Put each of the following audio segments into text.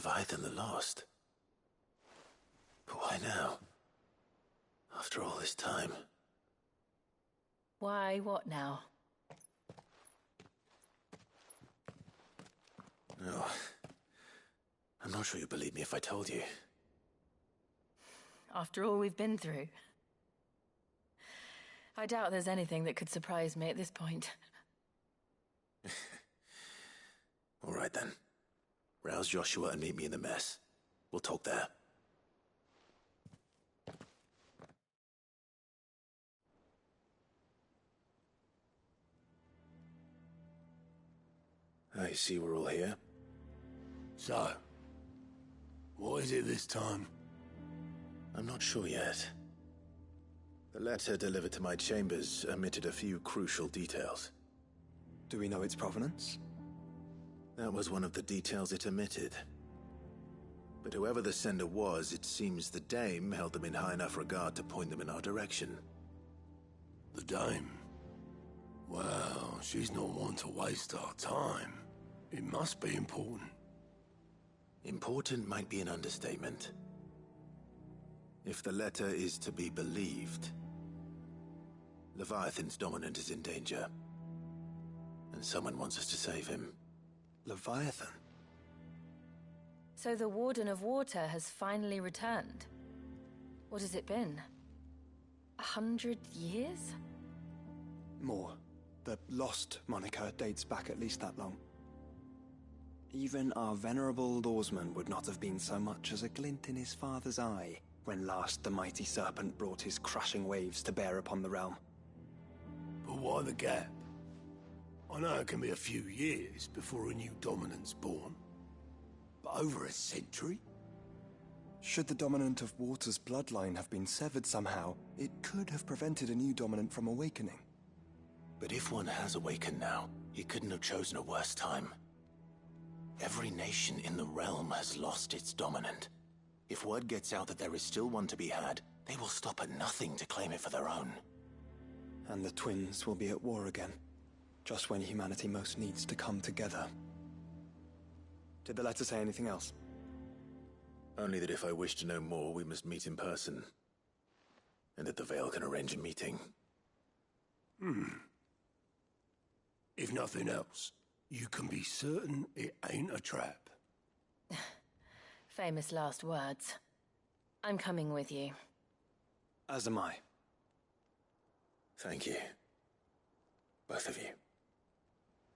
Leviathan the Lost. But why now? After all this time. Why, what now? No. I'm not sure you'd believe me if I told you. After all we've been through. I doubt there's anything that could surprise me at this point. All right then. Rouse Joshua and meet me in the mess. We'll talk there. I see we're all here. So, what is it this time? I'm not sure yet. The letter delivered to my chambers omitted a few crucial details. Do we know its provenance? That was one of the details it omitted. But whoever the sender was, it seems the Dame held them in high enough regard to point them in our direction. The Dame? Well, she's not one to waste our time. It must be important. Important might be an understatement. If the letter is to be believed, Leviathan's dominant is in danger. And someone wants us to save him. Leviathan? So the Warden of Water has finally returned. What has it been? 100 years? More. The Lost moniker dates back at least that long. Even our venerable lawsman would not have been so much as a glint in his father's eye when last the mighty serpent brought his crushing waves to bear upon the realm. But why the gap? I know it can be a few years before a new dominant's born. But over a century? Should the dominant of Water's bloodline have been severed somehow, it could have prevented a new dominant from awakening. But if one has awakened now, he couldn't have chosen a worse time. Every nation in the realm has lost its dominant. If word gets out that there is still one to be had, they will stop at nothing to claim it for their own. And the twins will be at war again, just when humanity most needs to come together. Did the letter say anything else? Only that if I wish to know more, we must meet in person. And that the Veil can arrange a meeting. If nothing else, you can be certain it ain't a trap. Famous last words. I'm coming with you. As am I. Thank you. Both of you.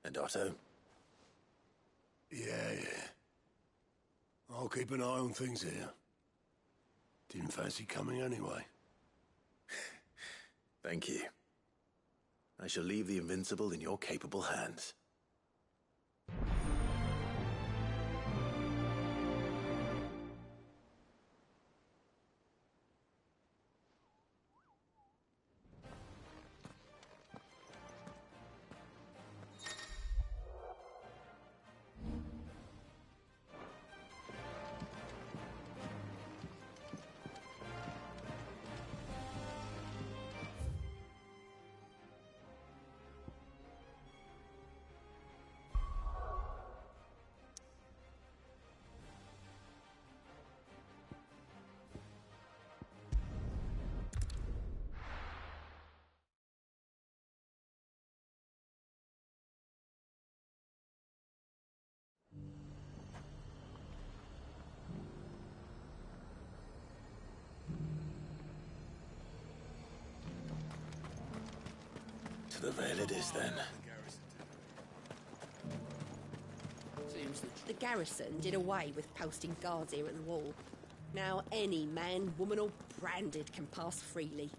And Otto? Yeah. I'll keep an eye on things here. Didn't fancy coming anyway. Thank you. I shall leave the Invincible in your capable hands. To the Veil it is, then. The garrison did away with posting guards here at the wall. Now any man, woman or branded can pass freely.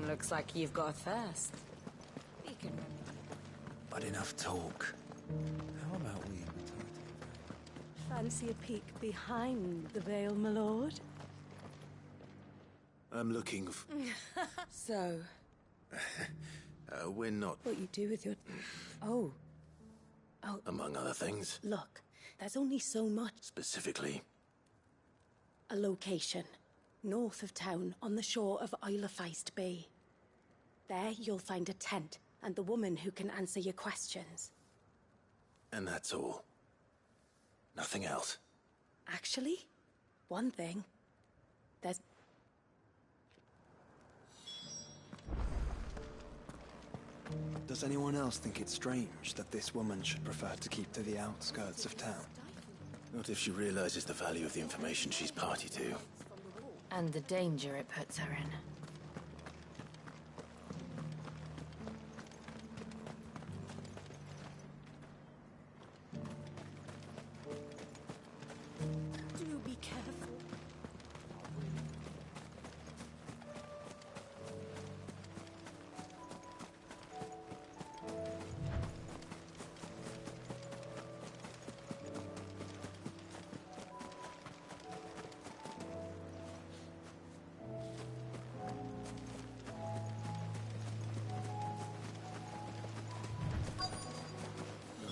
Looks like you've got a thirst. You can run. But enough talk. How about we return to the Veil? Fancy a peek behind the veil, my lord? I'm looking for... So, we're not... what you do with your... Oh, Among other things. look, there's only so much. Specifically. A location. North of town, on the shore of Isla-Feist Bay. There you'll find a tent and the woman who can answer your questions. And that's all. Nothing else. Actually, one thing. There's... Does anyone else think it's strange that this woman should prefer to keep to the outskirts of town? Not if she realizes the value of the information she's party to. And the danger it puts her in. Do be careful.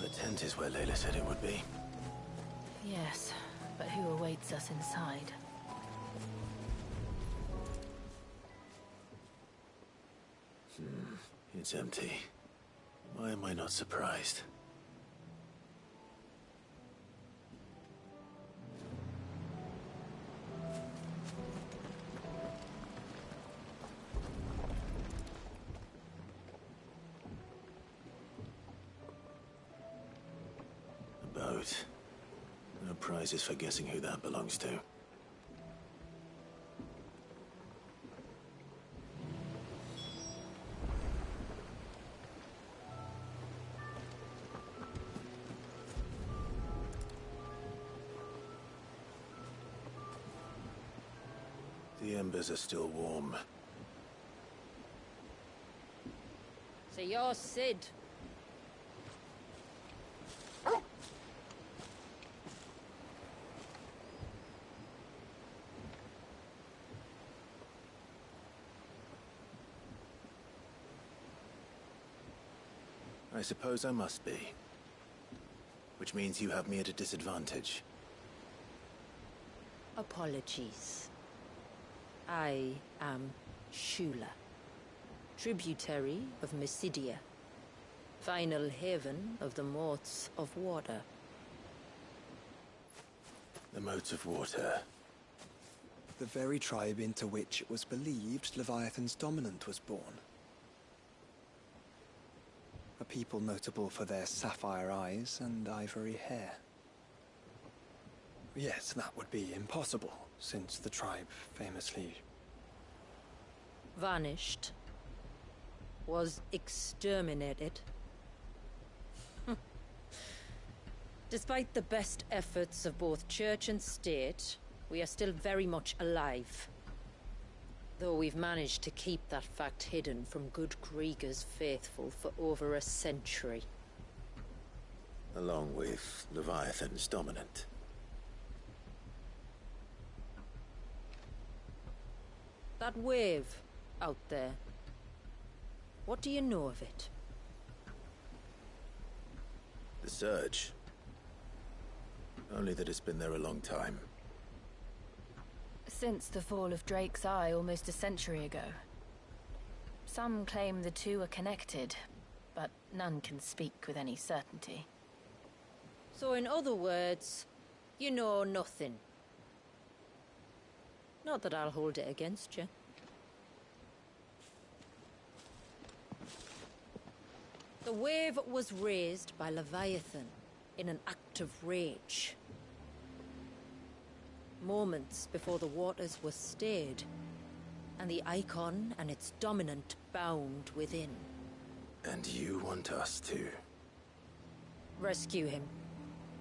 The tent is where Layla said it would be. Yes, but who awaits us inside? It's empty. Why am I not surprised? A boat. No prizes for guessing who that belongs to. The embers are still warm. So you're Sid. I suppose I must be. Which means you have me at a disadvantage. Apologies. I am Shula, tributary of Mysidia, final haven of the Motes of Water. The Motes of Water. The very tribe into which it was believed Leviathan's dominant was born. A people notable for their sapphire eyes and ivory hair. Yes, that would be impossible, since the tribe famously... Vanished. Was exterminated. Despite the best efforts of both church and state, we are still very much alive. Though we've managed to keep that fact hidden from good Krieger's faithful for over a century. Along with Leviathan's dominant. That wave out there. What do you know of it? The Surge. Only that it's been there a long time. Since the fall of Drake's Eye almost a century ago. Some claim the two are connected, but none can speak with any certainty. So in other words, you know nothing. Not that I'll hold it against you. The wave was raised by Leviathan in an act of rage. Moments before the waters were stayed, and the icon and its dominant bound within. And you want us to? Rescue him.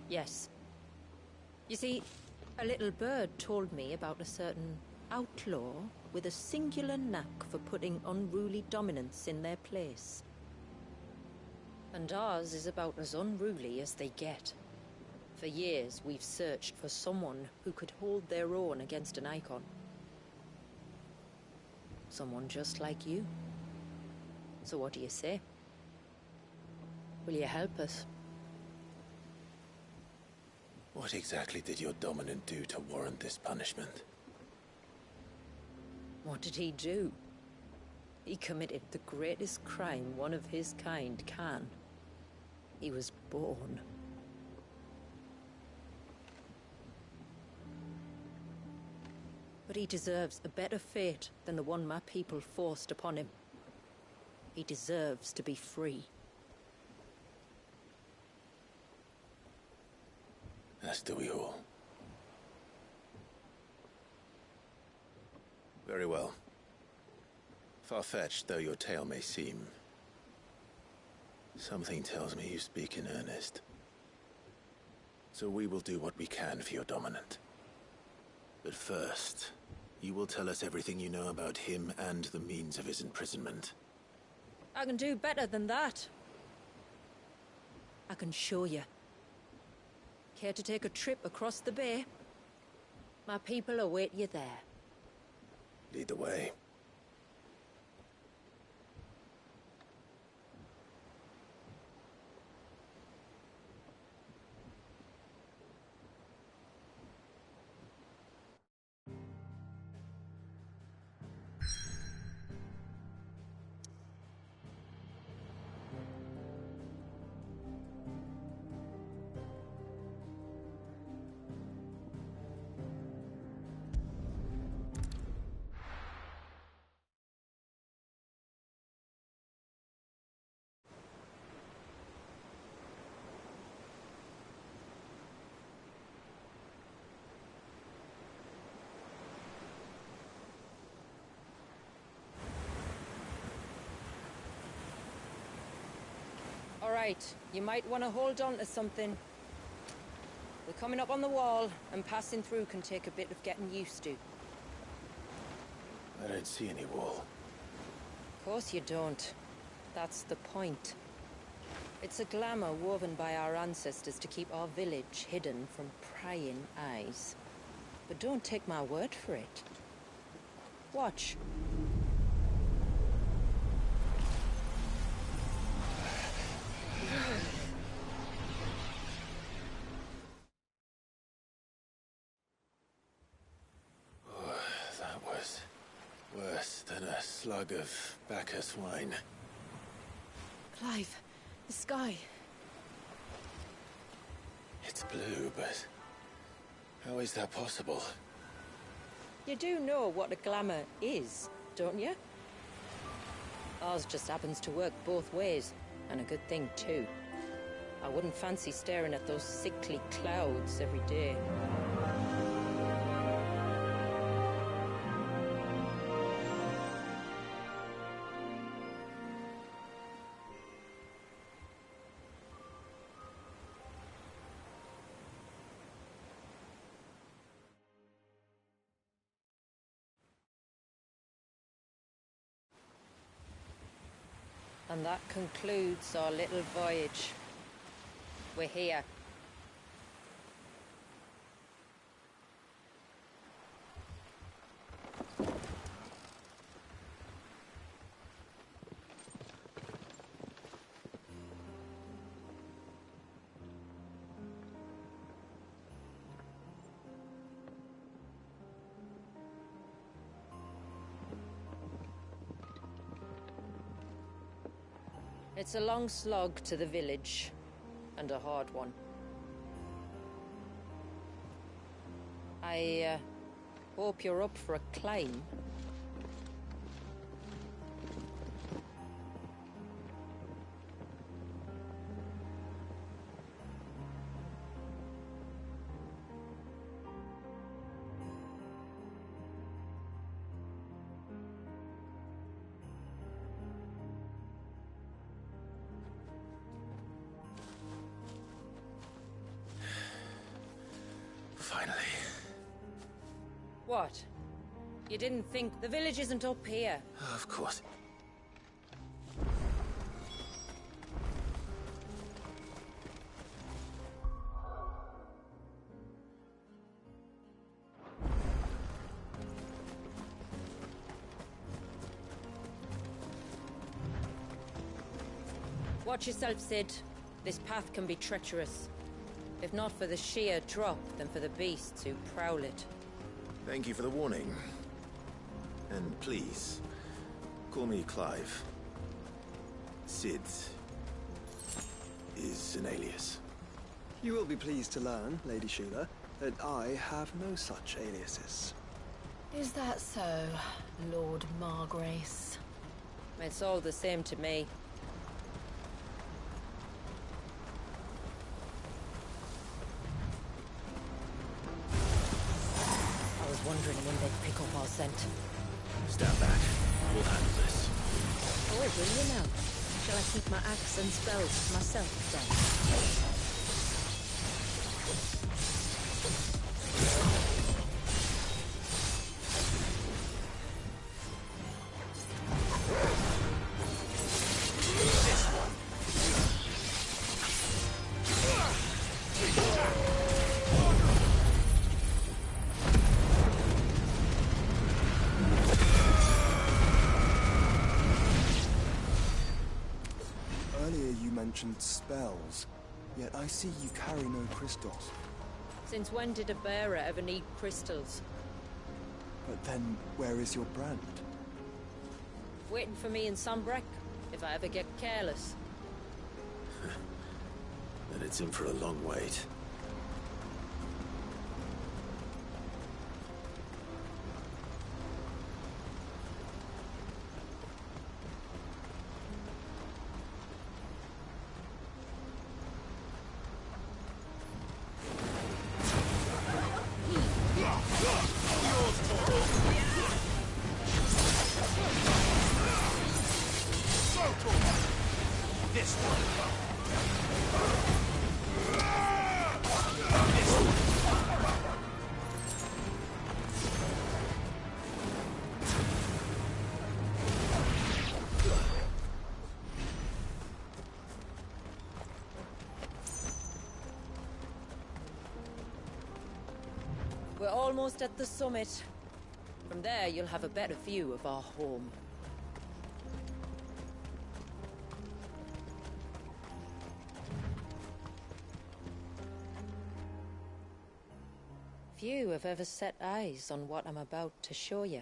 Yes. You see, a little bird told me about a certain outlaw with a singular knack for putting unruly dominants in their place. And ours is about as unruly as they get. For years, we've searched for someone who could hold their own against an icon. Someone just like you. So what do you say? Will you help us? What exactly did your dominant do to warrant this punishment? What did he do? He committed the greatest crime one of his kind can. He was born. But he deserves a better fate than the one my people forced upon him. He deserves to be free. As do we all. Very well. Far-fetched though your tale may seem, something tells me you speak in earnest. So we will do what we can for your dominant. But first, you will tell us everything you know about him and the means of his imprisonment. I can do better than that. I can show you. Care to take a trip across the bay? My people await you there. Lead the way. All right, you might want to hold on to something. We're coming up on the wall, and passing through can take a bit of getting used to. I don't see any wall. Of course you don't. That's the point. It's a glamour woven by our ancestors to keep our village hidden from prying eyes. But don't take my word for it. Watch. That was worse than a slug of Bacchus wine. Clive, the sky. It's blue, but how is that possible? You do know what a glamour is, don't you? Ours just happens to work both ways, and a good thing too. I wouldn't fancy staring at those sickly clouds every day. And that concludes our little voyage. We're here. It's a long slog to the village, and a hard one. I hope you're up for a climb. Finally. What? You didn't think the village isn't up here? Of course. Watch yourself, Sid. This path can be treacherous. If not for the sheer drop, then for the beasts who prowl it. Thank you for the warning. And please, call me Clive. Sid is an alias. You will be pleased to learn, Lady Sheila, that I have no such aliases. Is that so, Lord Margrace? It's all the same to me. I was wondering when they'd pick up our scent. Stand back. We'll handle this. Oh, will you now? Shall I keep my axe and spells to myself then? Earlier you mentioned spells, yet I see you carry no crystals. Since when did a bearer ever need crystals? But then, where is your brand? Waiting for me in Sombrek, if I ever get careless. Then it's in for a long wait. We're almost at the summit. From there, you'll have a better view of our home. Few have ever set eyes on what I'm about to show you.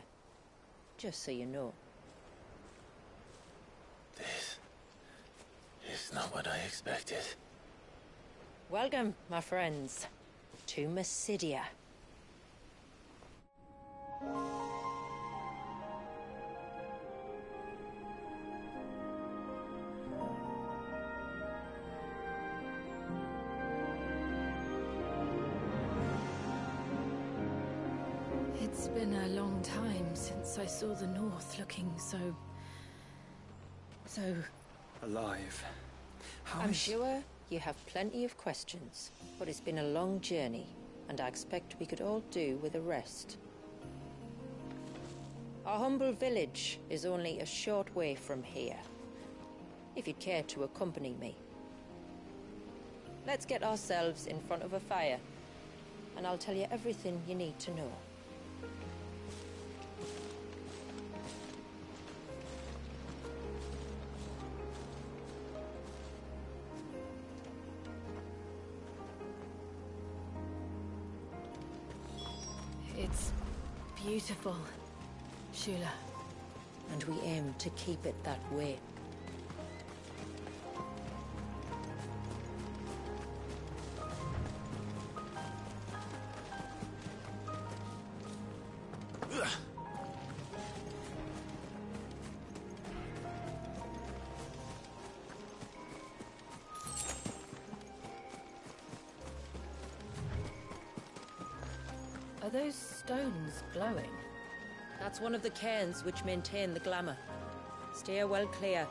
Just so you know. This is not what I expected. Welcome, my friends, to Mysidia. It's been a long time since I saw the North looking so... Alive. I'm sure you have plenty of questions, but it's been a long journey, and I expect we could all do with a rest. Our humble village is only a short way from here, if you'd care to accompany me. Let's get ourselves in front of a fire, and I'll tell you everything you need to know. It's beautiful, Shula. And we aim to keep it that way. Are those stones glowing? That's one of the cairns which maintain the glamour. Steer well clear.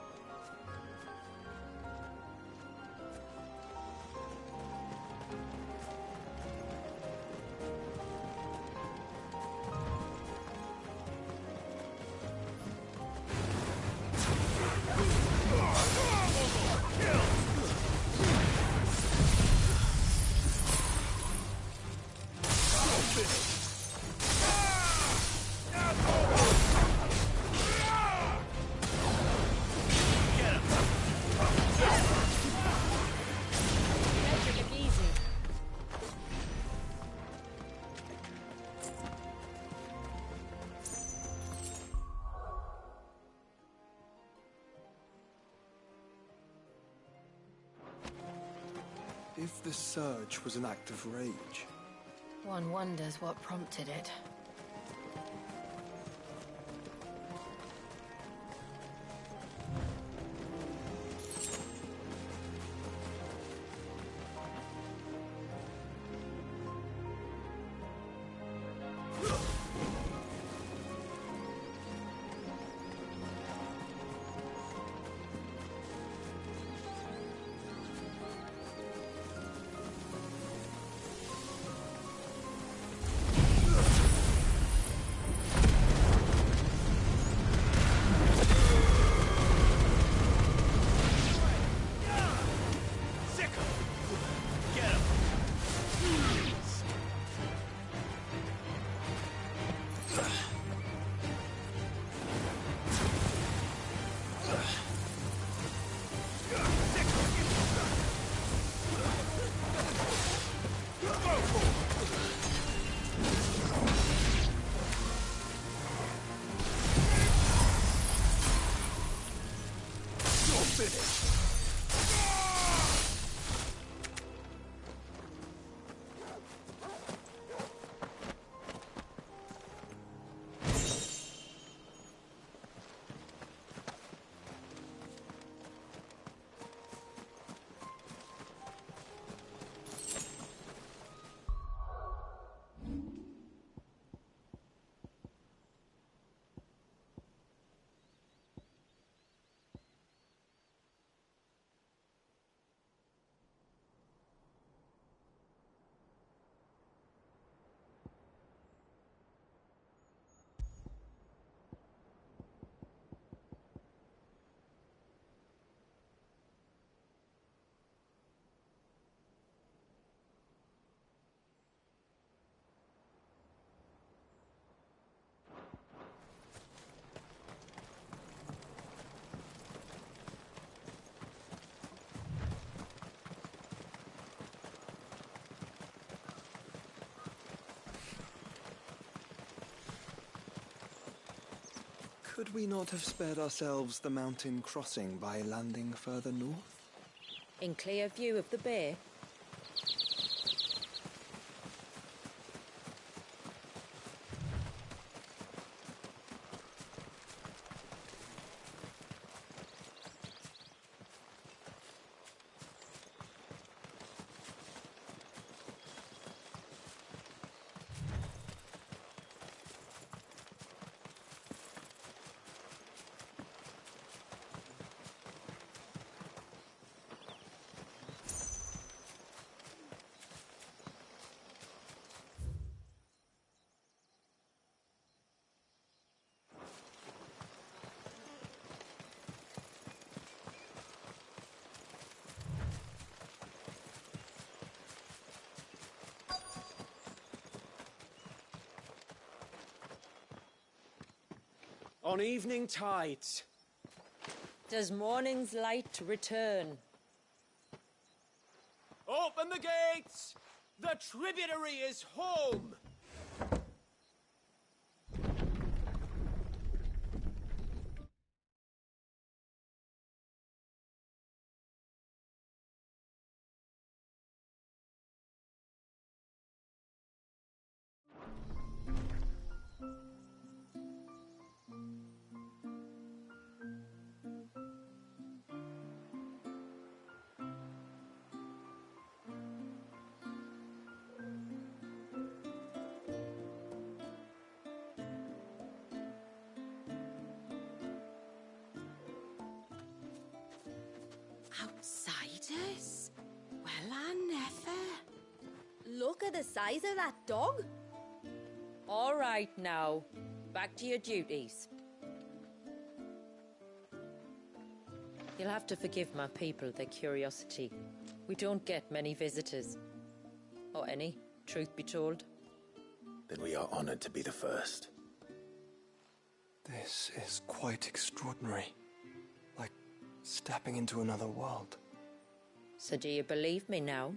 If the surge was an act of rage... One wonders what prompted it. Could we not have spared ourselves the mountain crossing by landing further north? In clear view of the bay? On evening tides. Does morning's light return? Open the gates! The tributary is home! Outsiders? Well, I never. Look at the size of that dog. All right now, back to your duties. You'll have to forgive my people their curiosity. We don't get many visitors. Or any, truth be told. Then we are honored to be the first. This is quite extraordinary. Like stepping into another world. So do you believe me now?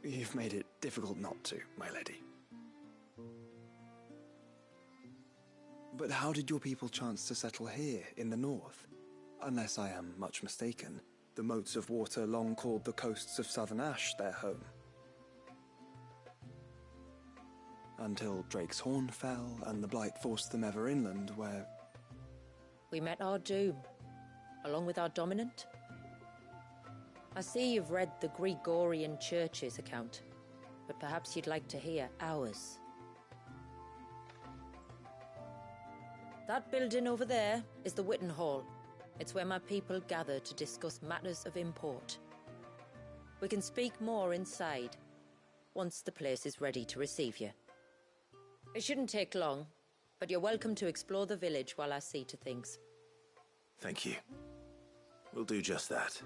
You've made it difficult not to, my lady. But how did your people chance to settle here in the north? Unless I am much mistaken, the moats of water long called the coasts of Southern Ash their home. Until Drake's Horn fell and the Blight forced them ever inland, where... We met our doom, along with our dominant. I see you've read the Gregorian Church's account, but perhaps you'd like to hear ours. That building over there is the Witten Hall. It's where my people gather to discuss matters of import. We can speak more inside, once the place is ready to receive you. It shouldn't take long, but you're welcome to explore the village while I see to things. Thank you. We'll do just that.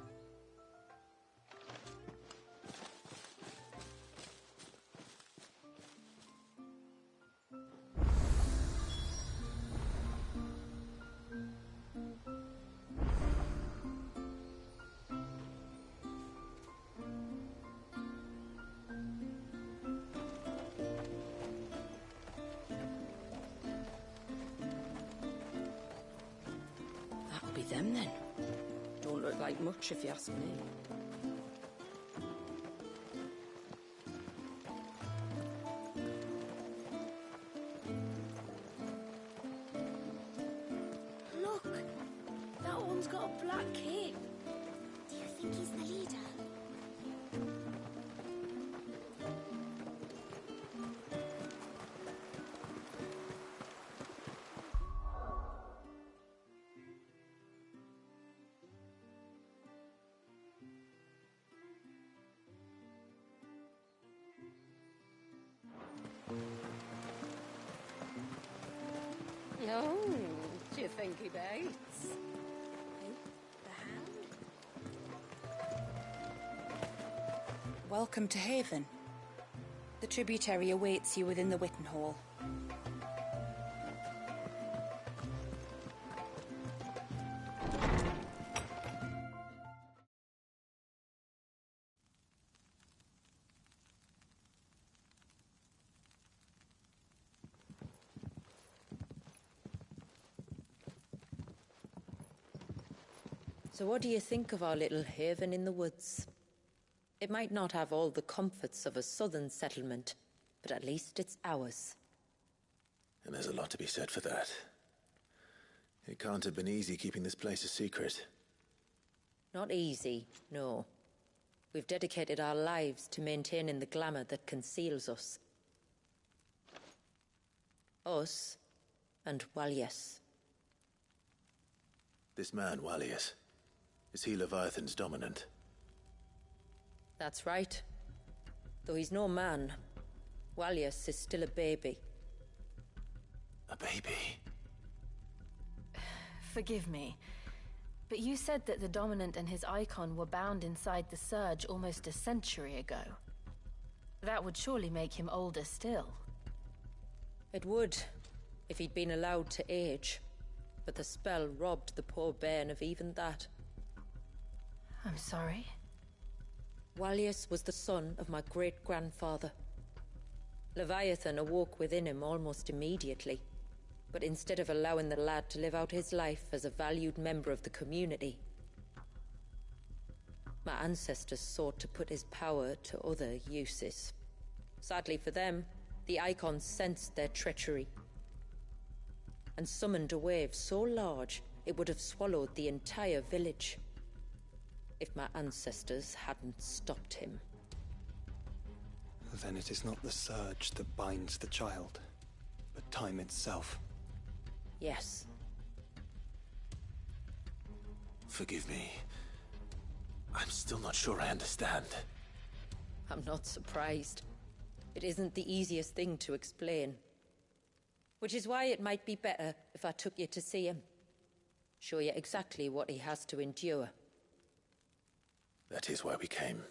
That'll be them then. Don't look like much if you ask me. Look! That one's got a black cape. Do you think he's the leader? Oh, do you think he bites? Who? The hound? Welcome to Haven. The tributary awaits you within the Witten Hall. So what do you think of our little haven in the woods? It might not have all the comforts of a southern settlement, but at least it's ours. And there's a lot to be said for that. It can't have been easy keeping this place a secret. Not easy, no. We've dedicated our lives to maintaining the glamour that conceals us. Us and Walyas. This man, Walyas, is he Leviathan's dominant? That's right. Though he's no man, Walyas is still a baby. A baby? Forgive me, but you said that the Dominant and his icon were bound inside the Surge almost a century ago. That would surely make him older still. It would, if he'd been allowed to age. But the spell robbed the poor bairn of even that. I'm sorry. Walyas was the son of my great-grandfather. Leviathan awoke within him almost immediately. But instead of allowing the lad to live out his life as a valued member of the community, my ancestors sought to put his power to other uses. Sadly for them, the icons sensed their treachery and summoned a wave so large it would have swallowed the entire village if my ancestors hadn't stopped him. Then it is not the surge that binds the child, but time itself. Yes. Forgive me. I'm still not sure I understand. I'm not surprised. It isn't the easiest thing to explain. Which is why it might be better if I took you to see him. Show you exactly what he has to endure. That is why we came.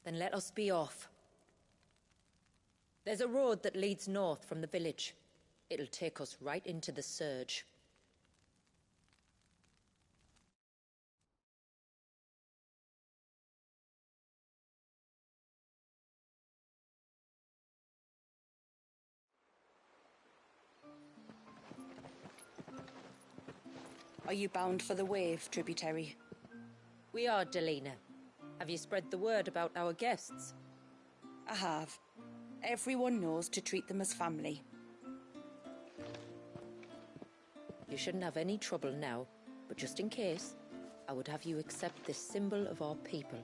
Then let us be off. There's a road that leads north from the village. It'll take us right into the Surge. Are you bound for the Wave, tributary? We are, Delina. Have you spread the word about our guests? I have. Everyone knows to treat them as family. You shouldn't have any trouble now, but just in case, I would have you accept this symbol of our people.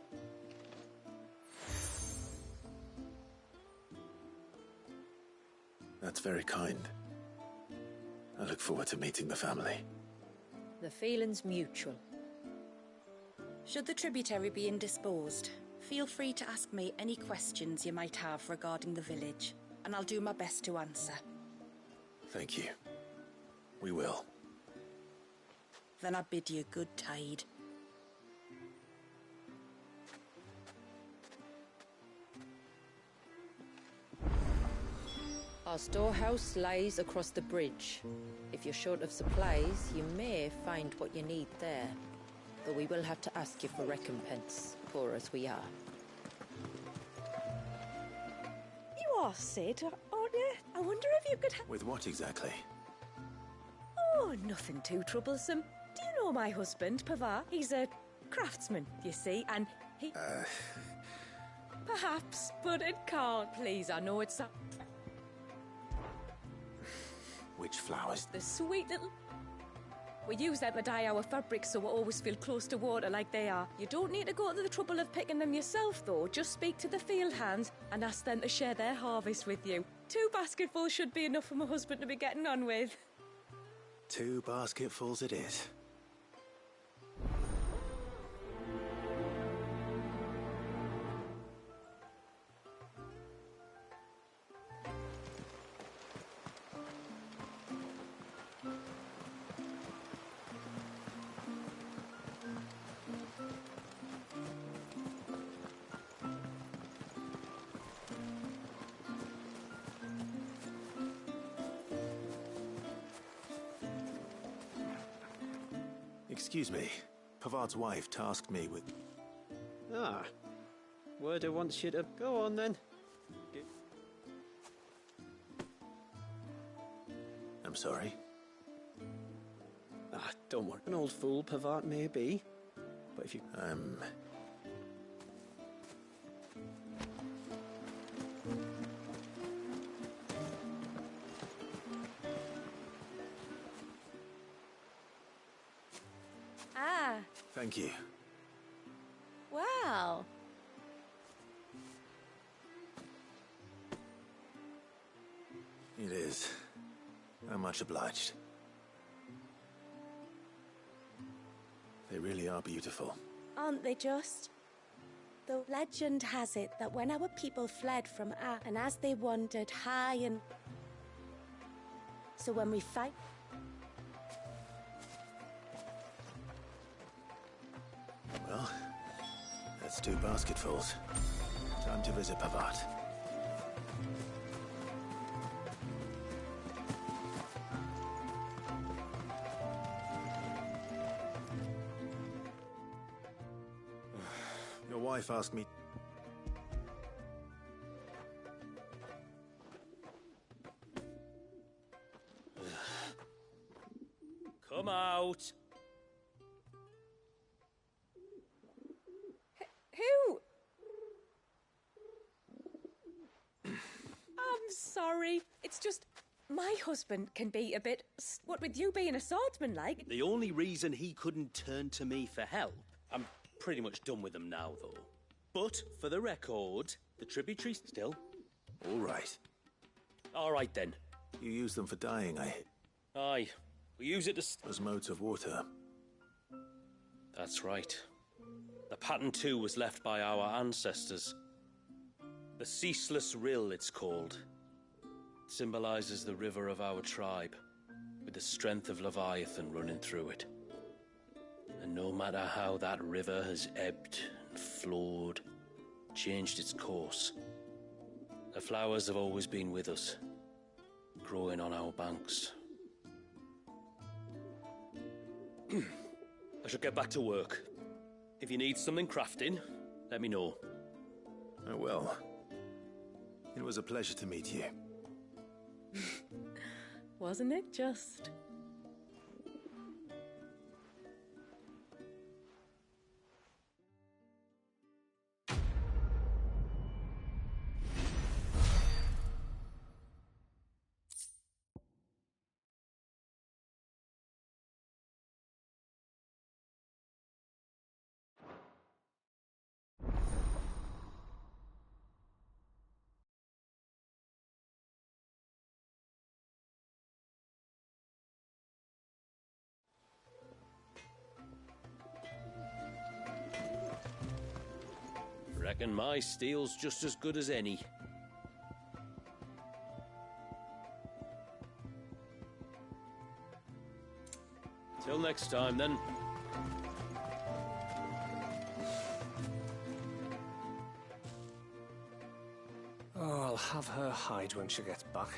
That's very kind. I look forward to meeting the family. The feeling's mutual. Should the tributary be indisposed, feel free to ask me any questions you might have regarding the village, and I'll do my best to answer. Thank you. We will. Then I bid you good tide. Our storehouse lies across the bridge. If you're short of supplies, you may find what you need there. Though we will have to ask you for recompense, poor as we are. You are Sid, aren't you? I wonder if you could With what exactly? Oh, nothing too troublesome. Do you know my husband, Pavar? He's a craftsman, you see, and he... Perhaps, but it can't. Please, I know it's... Which flowers? The sweet little... We use them to dye our fabrics so we always feel close to water like they are. You don't need to go to the trouble of picking them yourself, though. Just speak to the field hands and ask them to share their harvest with you. 2 basketfuls should be enough for my husband to be getting on with. 2 basketfuls it is. Excuse me. Pavard's wife tasked me with... Ah. Werder wants you to... Go on, then. I'm sorry. Ah, don't worry. An old fool Pavard may be. But if you... Ah, Thank you. wow. It is. I'm much obliged. They really are beautiful. Aren't they just? The legend has it that when our people fled from Ar, and as they wandered high and... So when we fight... Well, that's 2 basketfuls. Time to visit Pavard. Your wife asked me... Come out. Who? I'm sorry. It's just... My husband can be a bit... What with you being a swordsman like... The only reason he couldn't turn to me for help... I'm pretty much done with him now, though. But, for the record, the tributary's still... All right. All right, then. You use them for dyeing, Aye. We use it to... as modes of water. That's right. The pattern, too, was left by our ancestors. The Ceaseless Rill, it's called. It symbolizes the river of our tribe, with the strength of Leviathan running through it. And no matter how that river has ebbed and flowed, changed its course, the flowers have always been with us, growing on our banks. I should get back to work. If you need something crafting, let me know. Oh, well. It was a pleasure to meet you. Wasn't it just? Reckon my steel's just as good as any. Till next time, then. Oh, I'll have her hide when she gets back.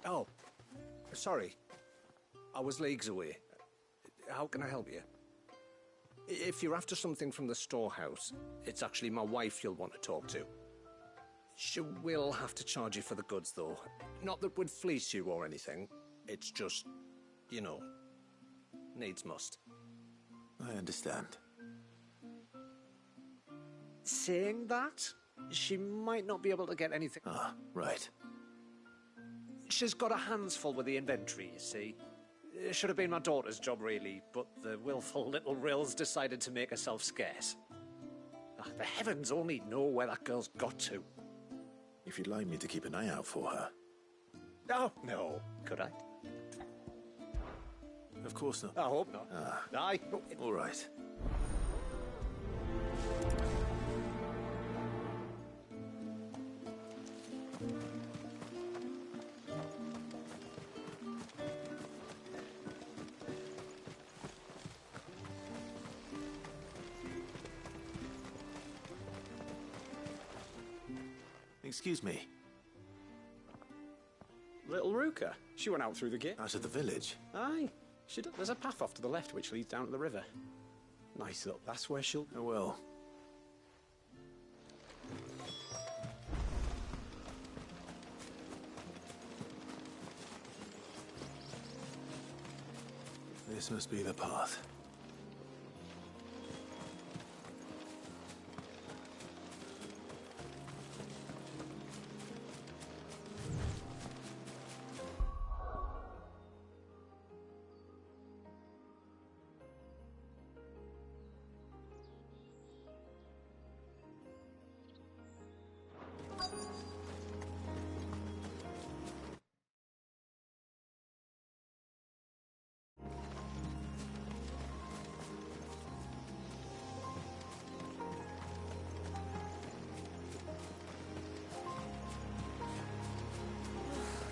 Oh, sorry. I was leagues away. How can I help you? If you're after something from the storehouse, it's actually my wife you'll want to talk to. She will have to charge you for the goods, though. Not that we'd fleece you or anything. It's just, you know, needs must. I understand. Saying that, she might not be able to get anything. Ah, right. She's got her hands full with the inventory, you see. It should have been my daughter's job, really, but the willful little Rills decided to make herself scarce. The heavens only know where that girl's got to. If you'd like me to keep an eye out for her. Oh, no. Could I? Of course not. I hope not. Aye. All right. Excuse me. Little Ruka. She went out through the gate. Out of the village? Aye. There's a path off to the left which leads down to the river. Nice look. That's where she'll... Oh, well. This must be the path.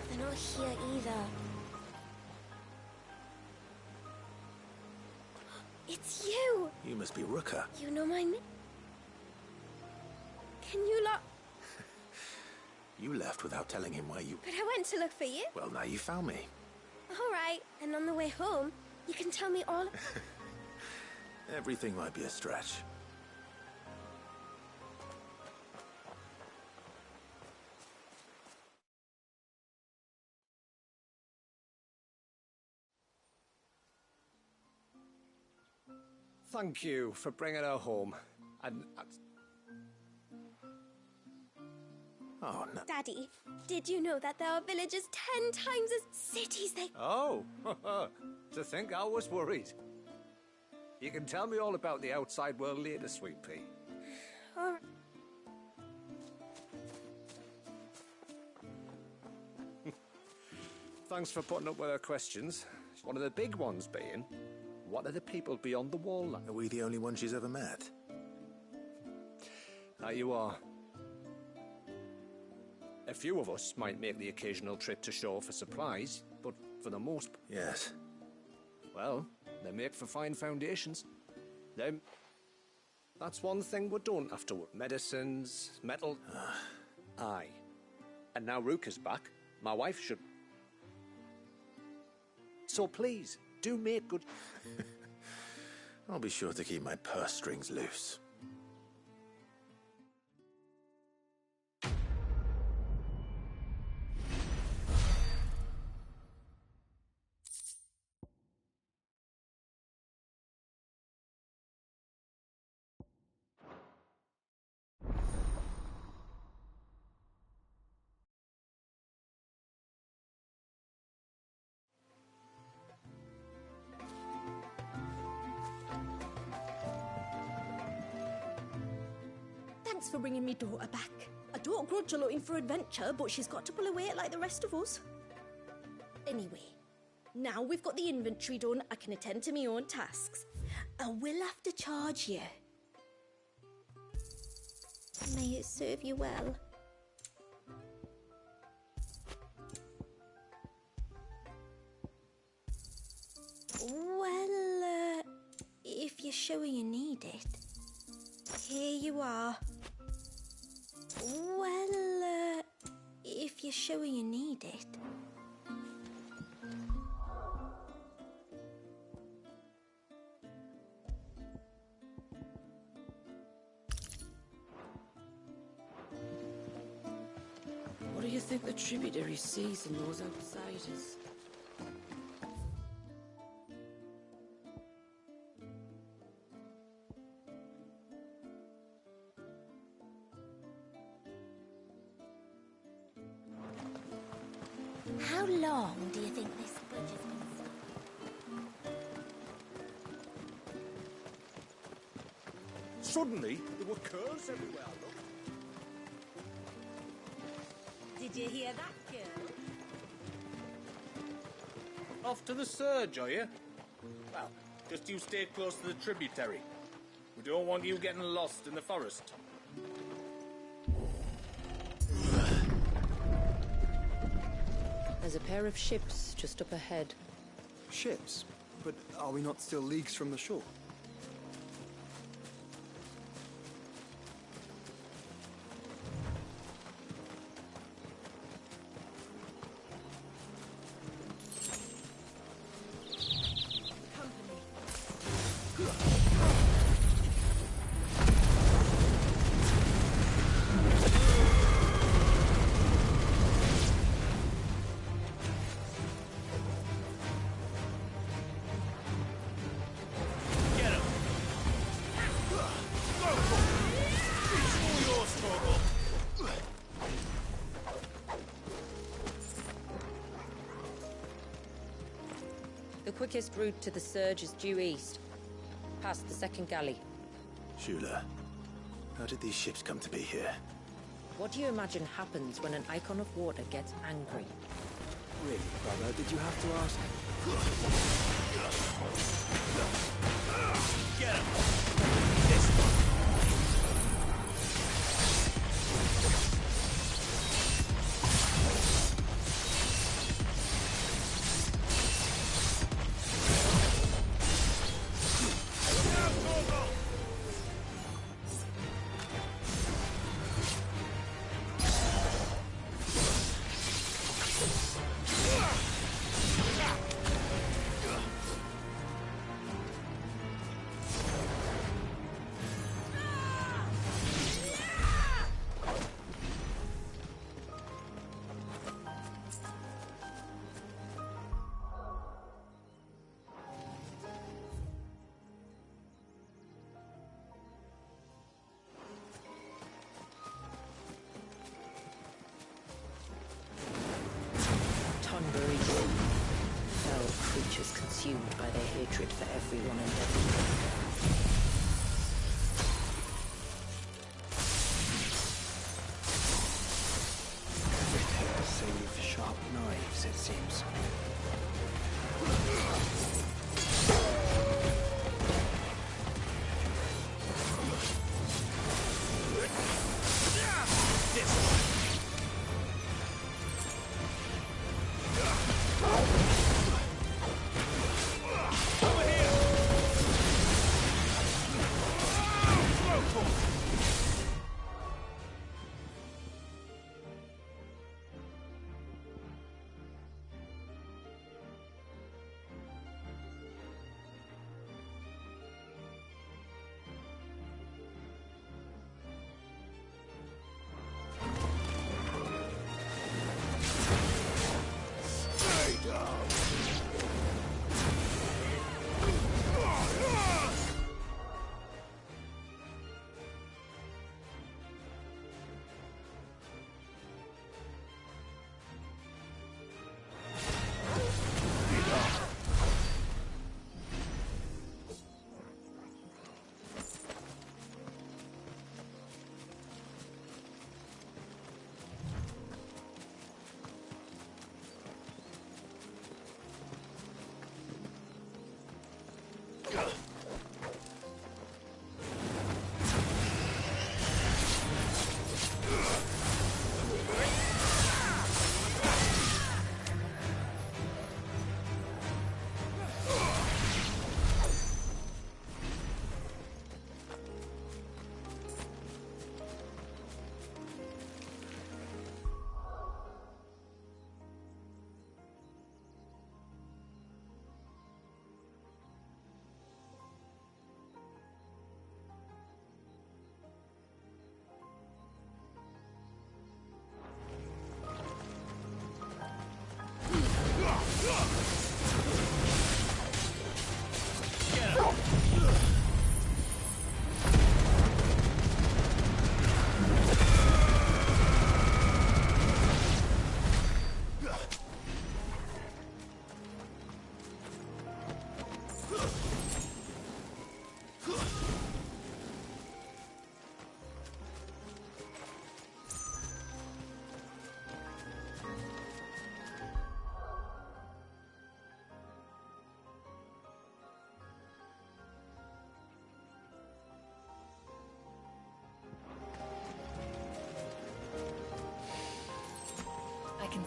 They're not here either. It's you! You must be Ruka. You know my name? Can you look? You left without telling him where you... But I went to look for you. Well, now you found me. All right, and on the way home, you can tell me all... Everything might be a stretch. Thank you for bringing her home. And... Oh, no. Daddy, did you know that there are villages 10 times as cities they... Oh, to think I was worried. You can tell me all about the outside world later, Sweet Pea. All right. Thanks for putting up with our questions. One of the big ones being, what are the people beyond the wall like? Are we the only ones she's ever met? Now you are. A few of us might make the occasional trip to shore for supplies, but for the most... Yes. Well, they make for fine foundations. Them. That's one thing we don't have to... Medicines, metal... Aye. And now Ruka's back. My wife should... So please, do make good... I'll be sure to keep my purse strings loose. Thanks for bringing me daughter back. I don't grudge her looking for adventure, but she's got to pull her weight like the rest of us. Anyway, now we've got the inventory done, I can attend to my own tasks. I will have to charge you. May it serve you well. Well, if you're sure you need it, here you are. Well, if you're sure you need it. What do you think the tributary sees in those outsiders? How long do you think this bridge has been Suddenly, there were curls everywhere I looked. Did you hear that, girl? Off to the surge, are you? Well, just you stay close to the tributary. We don't want you getting lost in the forest. There's a pair of ships just up ahead. Ships? But are we not still leagues from the shore? The quickest route to the surge is due east, past the second galley. Shula, how did these ships come to be here? What do you imagine happens when an icon of water gets angry? Really, brother, did you have to ask? Get him! This one!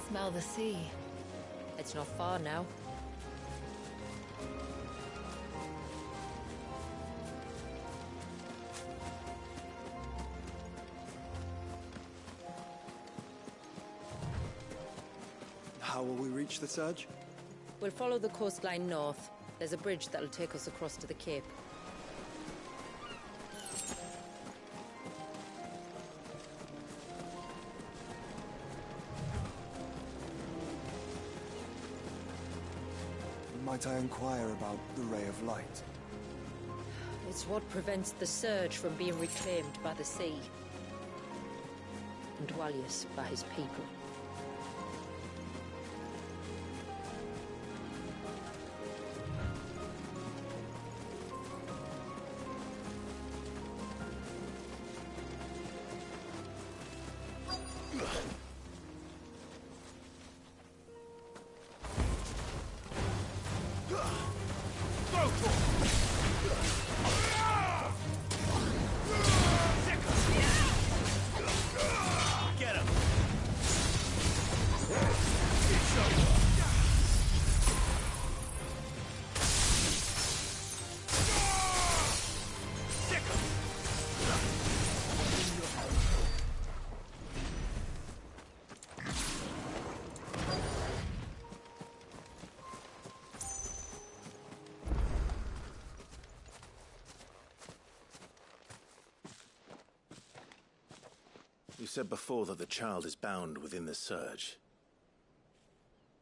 smell the sea. It's not far now. How will we reach the surge? We'll follow the coastline north. There's a bridge that'll take us across to the cape. Might I inquire about the ray of light? It's what prevents the surge from being reclaimed by the sea. And Dwalius by his people. You said before that the child is bound within the surge.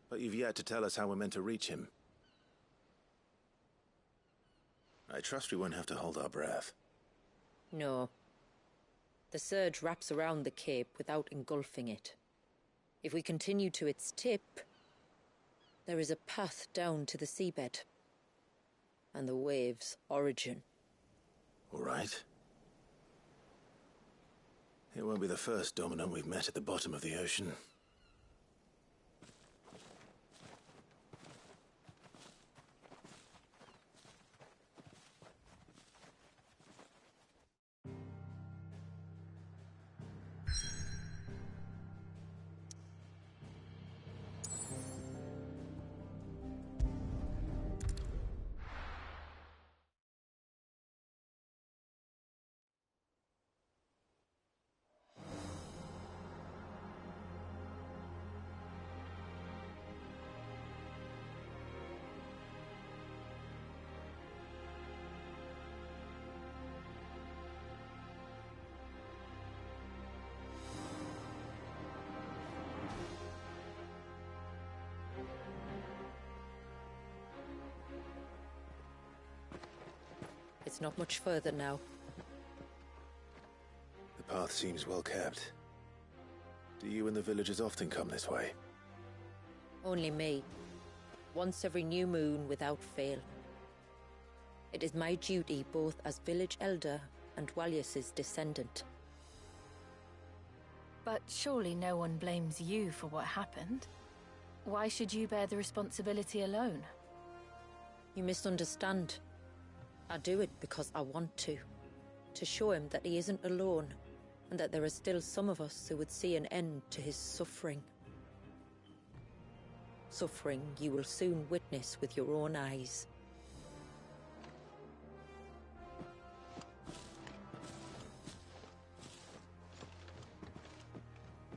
But you've yet to tell us how we're meant to reach him. I trust we won't have to hold our breath. No. The surge wraps around the cape without engulfing it. If we continue to its tip, there is a path down to the seabed. And the wave's origin. All right. It won't be the first dominant we've met at the bottom of the ocean. It's not much further now. The path seems well kept. Do you and the villagers often come this way? Only me. Once every new moon without fail. It is my duty both as village elder and Dwalius's descendant. But surely no one blames you for what happened. Why should you bear the responsibility alone? You misunderstand. I do it because I want to show him that he isn't alone, and that there are still some of us who would see an end to his suffering. Suffering you will soon witness with your own eyes.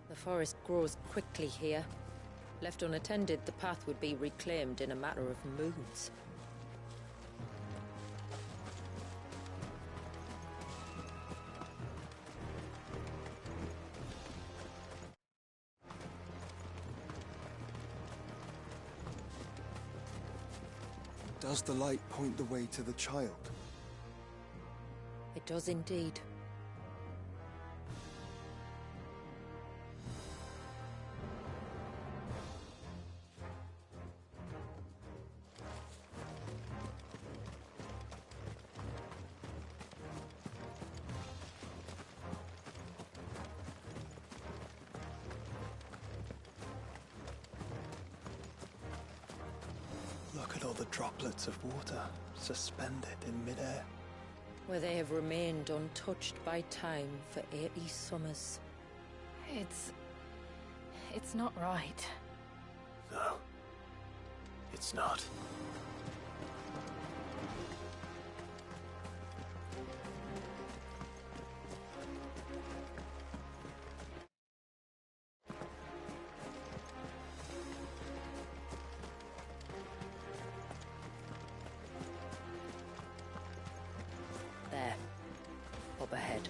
The forest grows quickly here. Left unattended, the path would be reclaimed in a matter of moons. Does the light point the way to the child? It does indeed. Look at all the droplets of water suspended in midair. Where they have remained untouched by time for 80 summers. It's not right. No. It's not. There. Up ahead.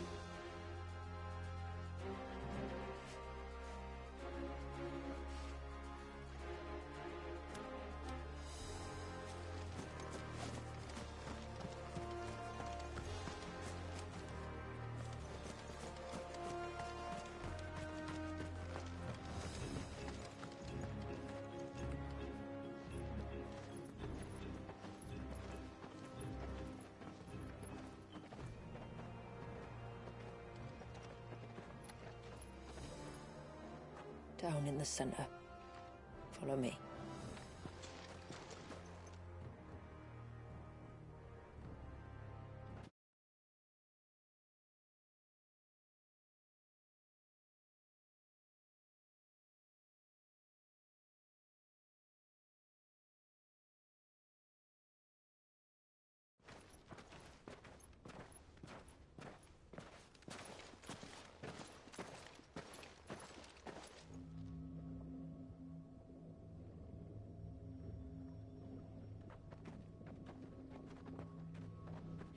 Down in the center. Follow me.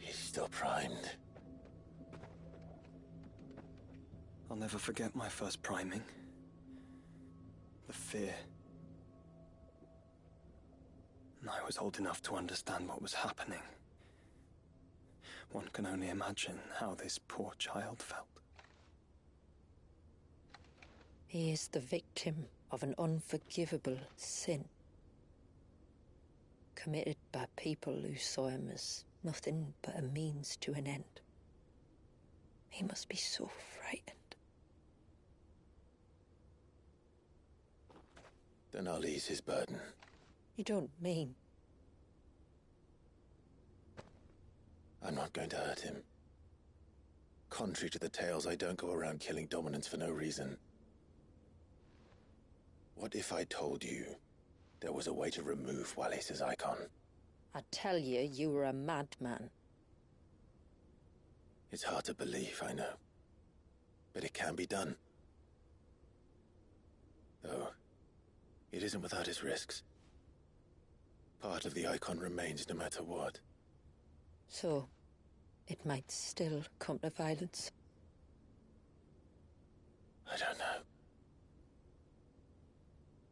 He's still primed. I'll never forget my first priming. The fear. And I was old enough to understand what was happening. One can only imagine how this poor child felt. He is the victim of an unforgivable sin, committed by people who saw him as nothing but a means to an end. He must be so frightened. Then I'll ease his burden. You don't mean? I'm not going to hurt him. Contrary to the tales, I don't go around killing dominants for no reason. What if I told you there was a way to remove Wallace's icon? I tell you, you were a madman. It's hard to believe, I know. But it can be done. Though, it isn't without its risks. Part of the icon remains no matter what. So, it might still come to violence. I don't know.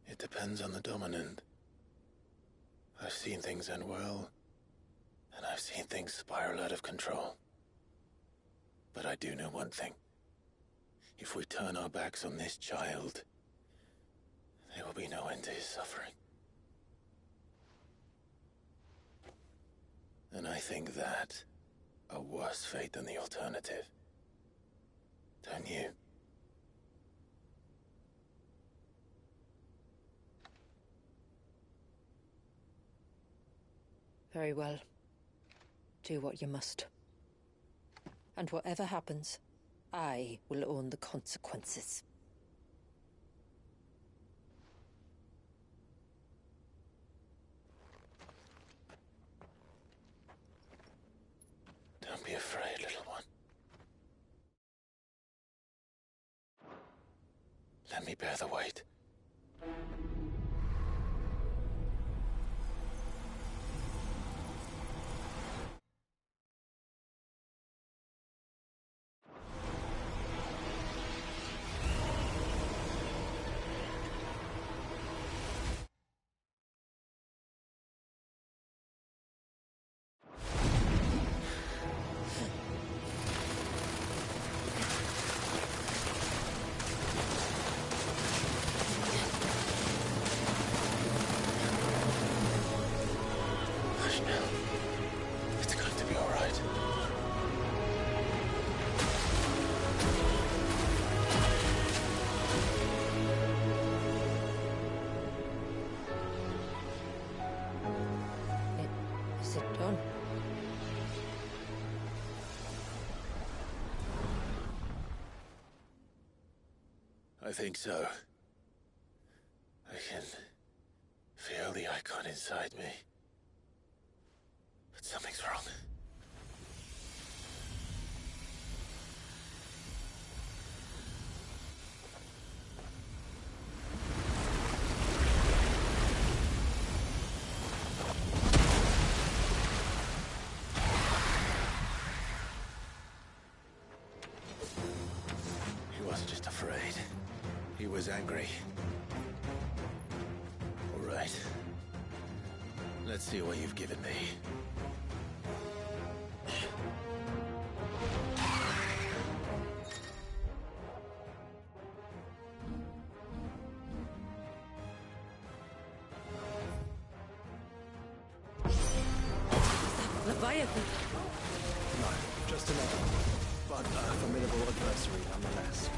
It depends on the dominant. I've seen things end well, and I've seen things spiral out of control. But I do know one thing. If we turn our backs on this child, there will be no end to his suffering. And I think that a worse fate than the alternative. Don't you? Very well. Do what you must. And whatever happens, I will own the consequences. Don't be afraid, little one. Let me bear the weight. It's going to be all right. Is it done? I think so. I can feel the icon inside me. But something's wrong. He wasn't just afraid. He was angry. All right. Let's see what you've given me. Leviathan! No, just another, but a formidable adversary nonetheless.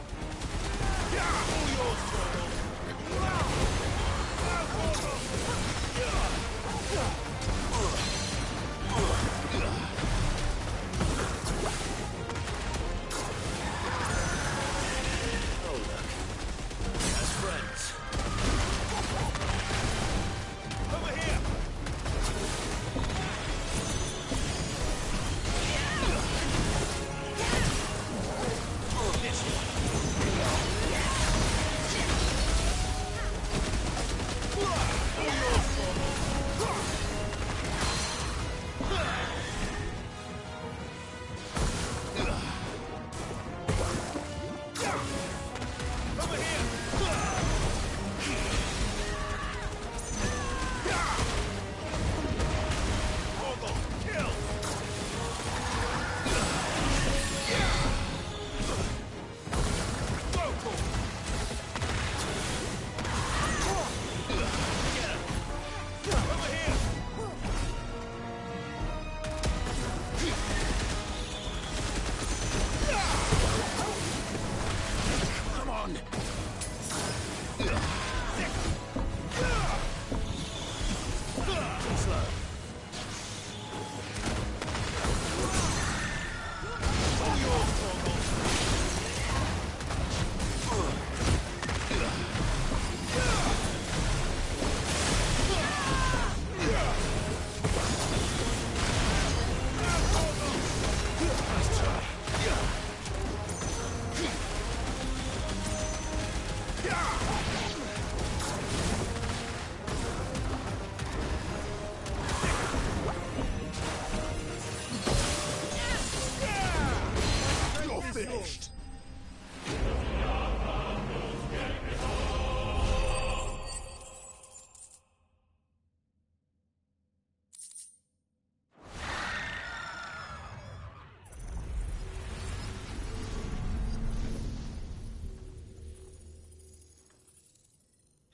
Oh, look. As friends. Over here!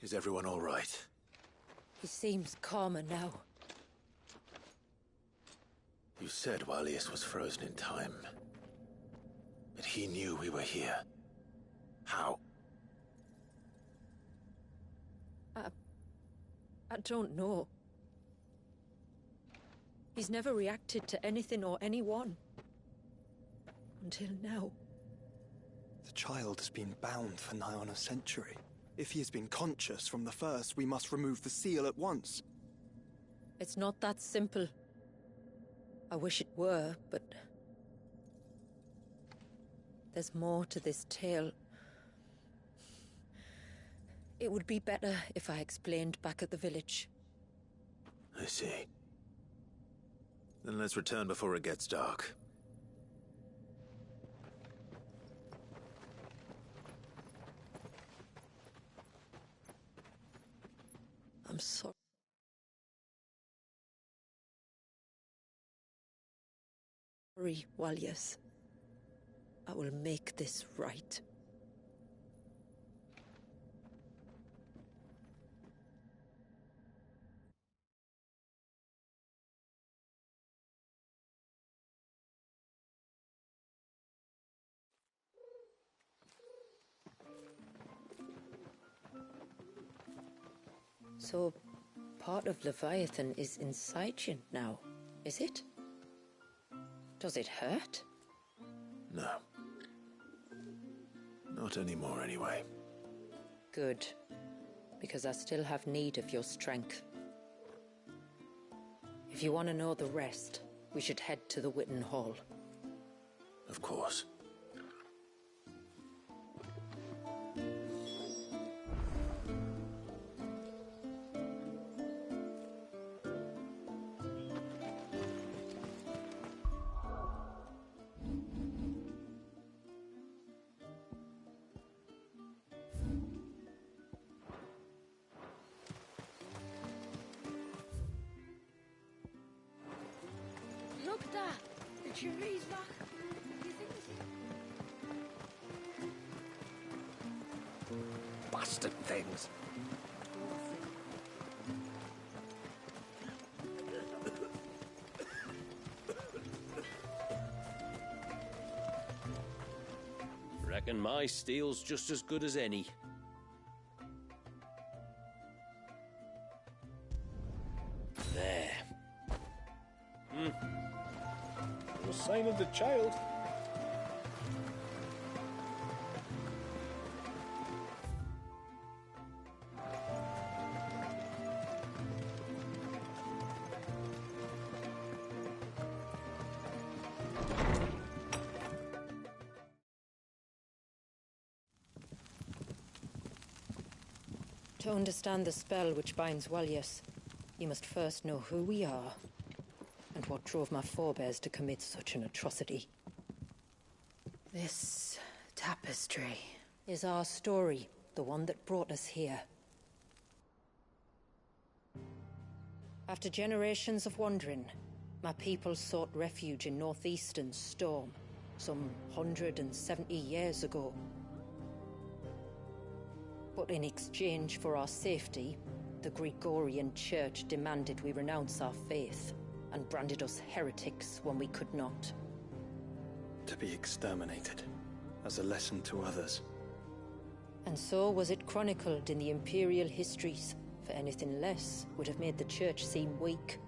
Is everyone all right? He seems calmer now. You said Walius was frozen in time. But he knew we were here. How? I don't know. He's never reacted to anything or anyone. Until now. The child has been bound for nigh on a century. If he has been conscious from the first, we must remove the seal at once. It's not that simple. I wish it were, but... there's more to this tale. It would be better if I explained back at the village. I see. Then let's return before it gets dark. I'm sorry, Walius. I will make this right. So, part of Leviathan is inside you now, is it? Does it hurt? No. Not anymore, anyway. Good. Because I still have need of your strength. If you want to know the rest, we should head to the Witten Hall. Of course. Look, Dad. The cherry's back. You think Bastard things. Reckon my steel's just as good as any. There. No sign of the child. To understand the spell which binds Walyas, you must first know who we are, and what drove my forebears to commit such an atrocity. This tapestry Is our story, the one that brought us here. After generations of wandering, my people sought refuge in northeastern Storm, some 170 years ago. But in exchange for our safety, the Gregorian Church demanded we renounce our faith, and branded us heretics when we could not. To be exterminated, as a lesson to others. And so was it chronicled in the Imperial histories, for anything less would have made the Church seem weak.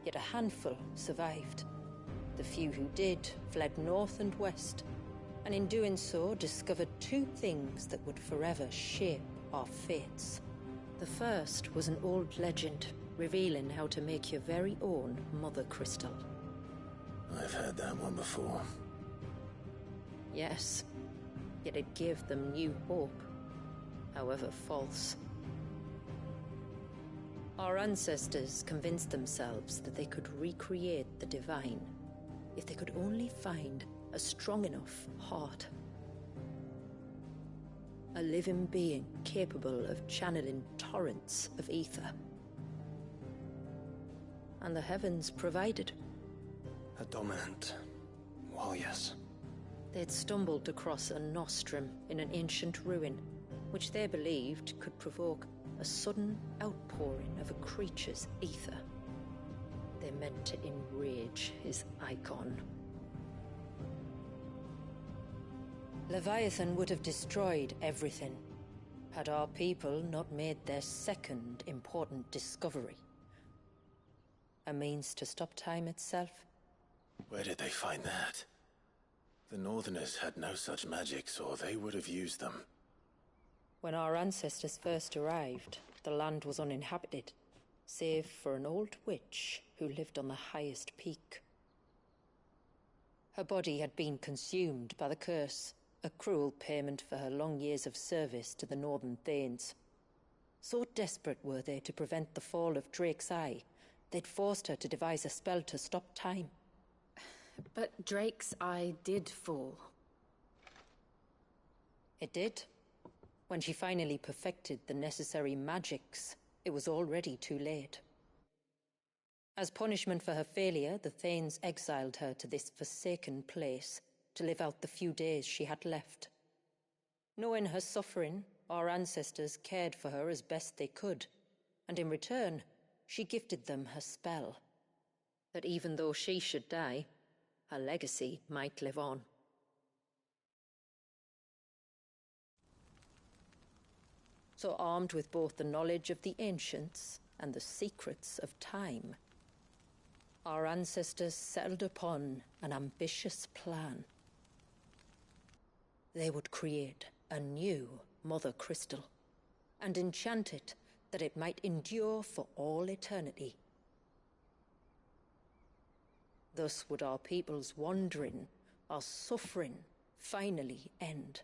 Yet a handful survived. The few who did fled north and west, and in doing so discovered two things that would forever shape our fates. The first was an old legend, revealing how to make your very own Mother Crystal. I've heard that one before. Yes, yet it gave them new hope, however false. Our ancestors convinced themselves that they could recreate the divine if they could only find a strong enough heart. A living being capable of channeling torrents of ether. And the heavens provided. A dominant. Walyas. They'd stumbled across a nostrum in an ancient ruin, which they believed could provoke a sudden outpouring of a creature's ether. They meant to enrage his icon. Leviathan would have destroyed everything, had our people not made their second important discovery. A means to stop time itself. Where did they find that? The Northerners had no such magics, or they would have used them. When our ancestors first arrived, the land was uninhabited, save for an old witch who lived on the highest peak. Her body had been consumed by the curse, a cruel payment for her long years of service to the Northern Thanes. So desperate were they to prevent the fall of Drake's Eye, they'd forced her to devise a spell to stop time. But Drake's Eye did fall. It did. When she finally perfected the necessary magics, it was already too late. As punishment for her failure, the Thanes exiled her to this forsaken place to live out the few days she had left. Knowing her suffering, our ancestors cared for her as best they could, and in return, she gifted them her spell. That even though she should die, her legacy might live on. So armed with both the knowledge of the ancients and the secrets of time, our ancestors settled upon an ambitious plan. They would create a new Mother Crystal, and enchant it that it might endure for all eternity. Thus would our people's wandering, our suffering, finally end,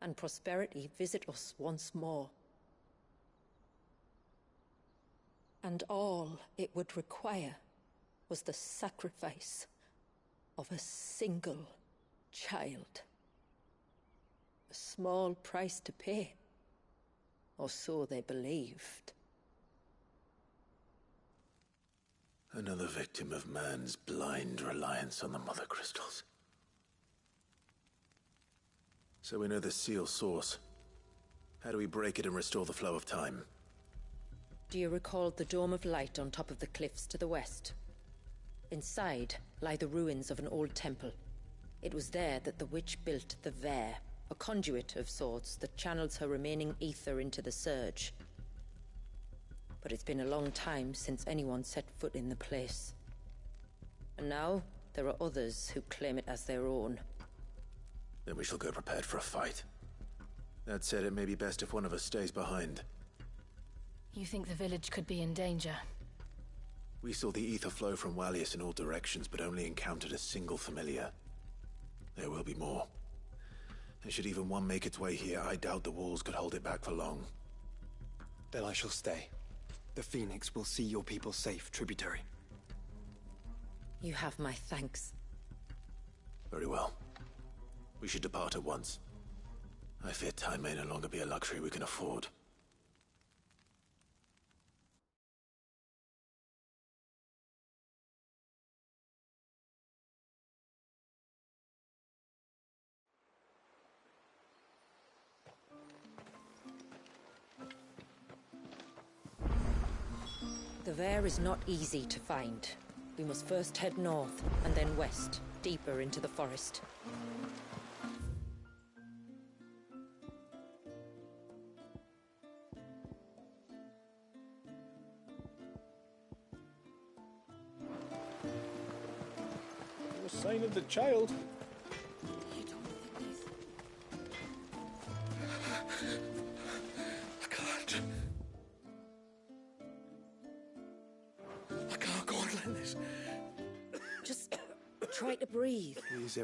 and prosperity visit us once more. And all it would require was the sacrifice of a single child. A small price to pay, or so they believed. Another victim of man's blind reliance on the Mother Crystals. So we know the seal source. How do we break it and restore the flow of time? Do you recall the dome of light on top of the cliffs to the west? Inside lie the ruins of an old temple. It was there that the witch built the Vare, a conduit of sorts that channels her remaining ether into the Surge. But it's been a long time since anyone set foot in the place. And now there are others who claim it as their own. Then we shall go prepared for a fight. That said, it may be best if one of us stays behind. You think the village could be in danger? We saw the ether flow from Wallius in all directions, but only encountered a single familiar. There will be more. And should even one make its way here, I doubt the walls could hold it back for long. Then I shall stay. The Phoenix will see your people safe, tributary. You have my thanks. Very well. We should depart at once. I fear time may no longer be a luxury we can afford. The Vare is not easy to find. We must first head north, and then west, deeper into the forest. No sign of the child. I can't. I can't go on like this. Just try to breathe. Please,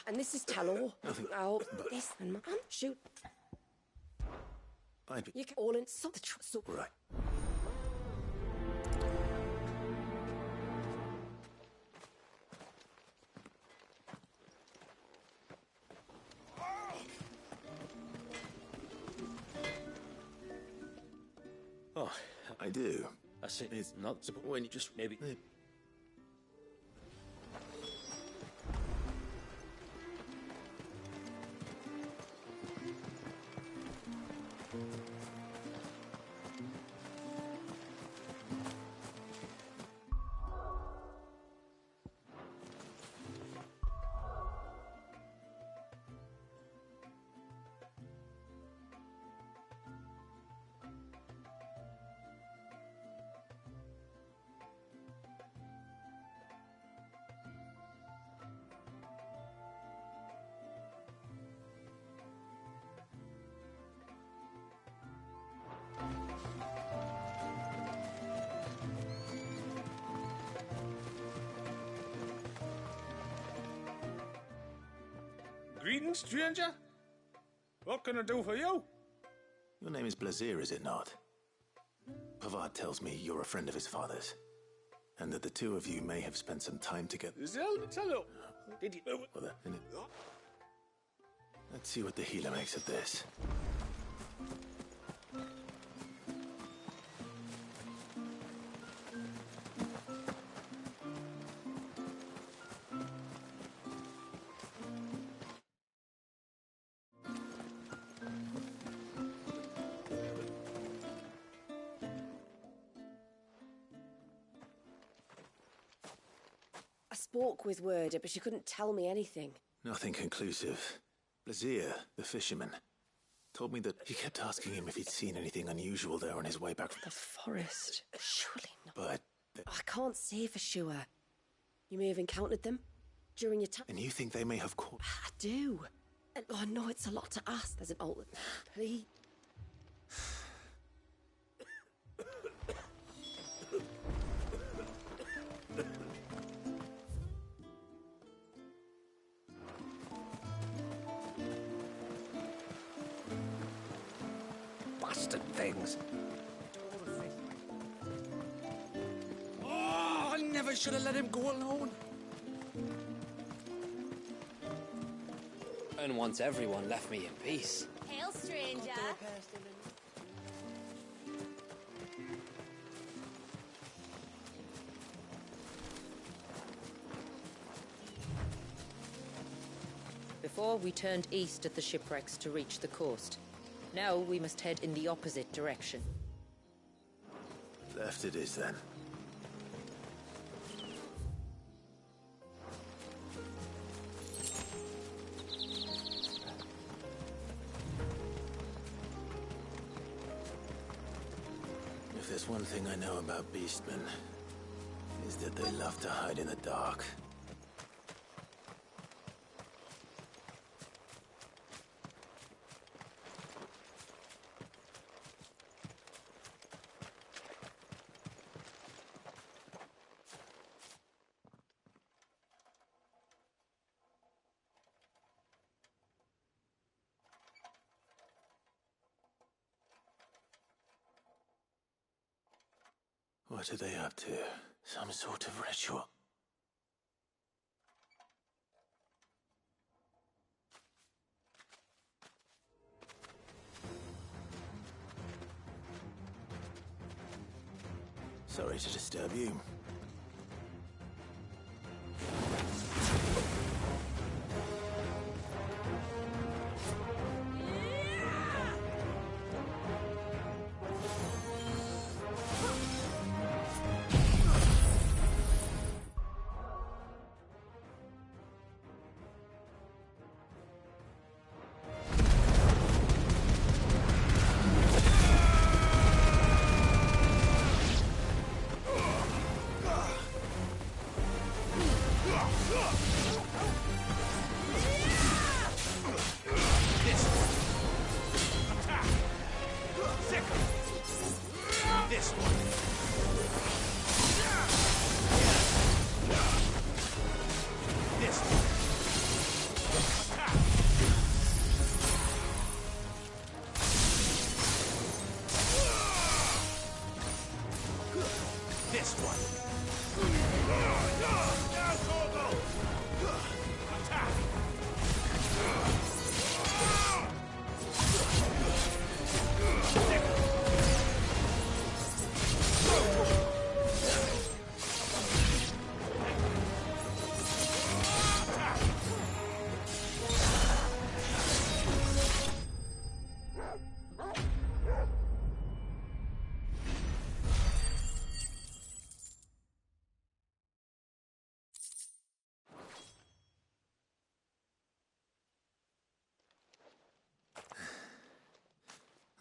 And this is Talor. Nothing Oh, but- this and Mum. Shoot. I'd be... You can all in the trust. Right. Oh, I do. I see. It's Not when you just... maybe. Greetings, stranger. What can I do for you? Your name is Blazir, is it not? Pavad tells me you're a friend of his father's, and that the two of you may have spent some time together. Hello. Did you... Well, then, let's see what the healer makes of this. I spoke with Werder, but she couldn't tell me anything. Nothing conclusive. Blazir, the fisherman, told me that he kept asking him if he'd seen anything unusual there on his way back from The forest. Surely not. But... I can't say for sure. You may have encountered them during your time. And you think they may have caught... I do. And I know it's a lot to ask. There's an old... Please. bastard things. Oh, I never should have let him go alone. And once everyone left me in peace. Hail, stranger. Before, we turned east at the shipwrecks to reach the coast. Now we must head in the opposite direction. Left it is then. If there's one thing I know about beastmen, is that they love to hide in the dark. What are they up to? Some sort of ritual? Sorry to disturb you.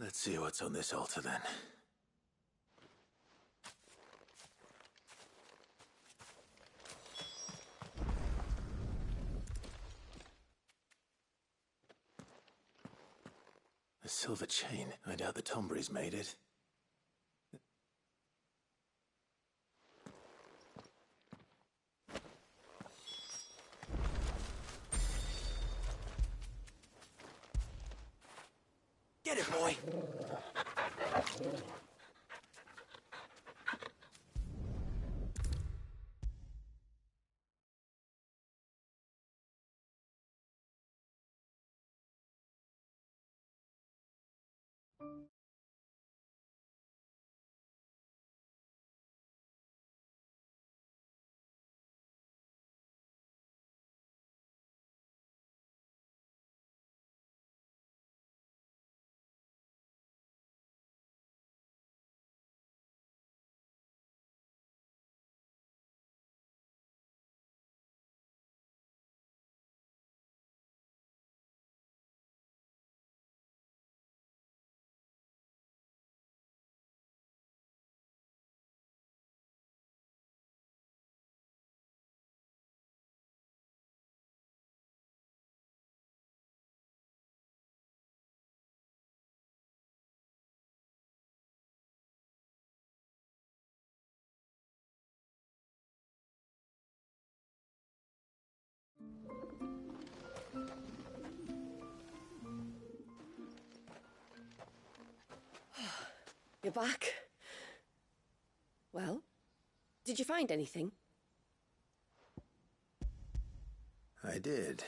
Let's see what's on this altar then. A silver chain. I doubt the Tomberries made it. Get it, boy! You're back. Well, did you find anything? I did.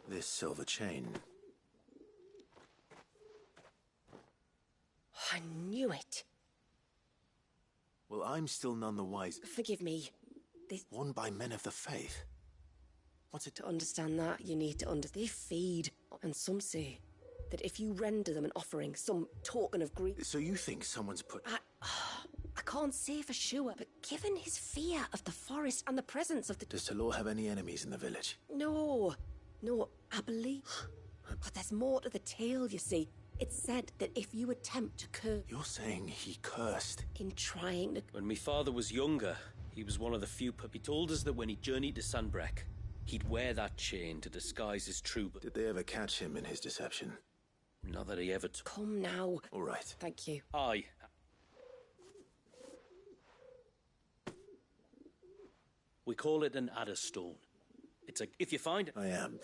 This silver chain. I knew it. Well, I'm still none the wiser. Forgive me. This... Worn by men of the faith. What's it? To understand that, you need to understand. They feed, and some say that if you render them an offering, some token of grief... So you think someone's put... I can't say for sure, but given his fear of the forest and the presence of the... Does Talor have any enemies in the village? No, I believe... But there's more to the tale, you see. It's said that if you attempt to curse... You're saying he cursed? In trying to... When my father was younger, he was one of the few... He told us that when he journeyed to Sanbreque, he'd wear that chain to disguise his true... Did they ever catch him in his deception? Not that he ever... Come now. All right. Thank you. Aye. We call it an adder stone. It's a... If you find it... I am.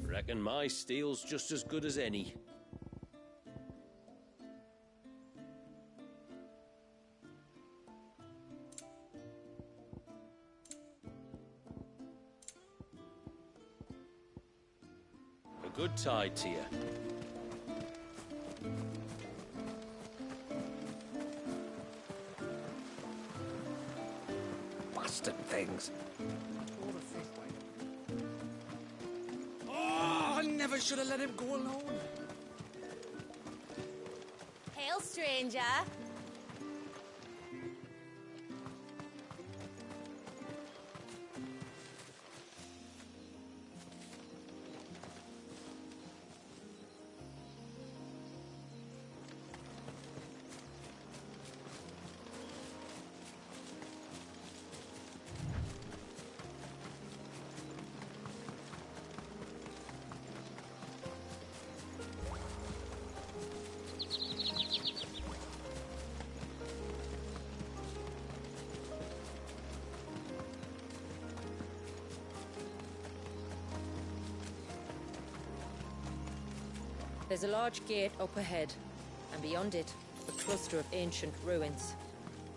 Reckon my steel's just as good as any. A good tide to you. Bastard things. I never should have let him go alone. Hail, stranger. There's a large gate up ahead, and beyond it, a cluster of ancient ruins.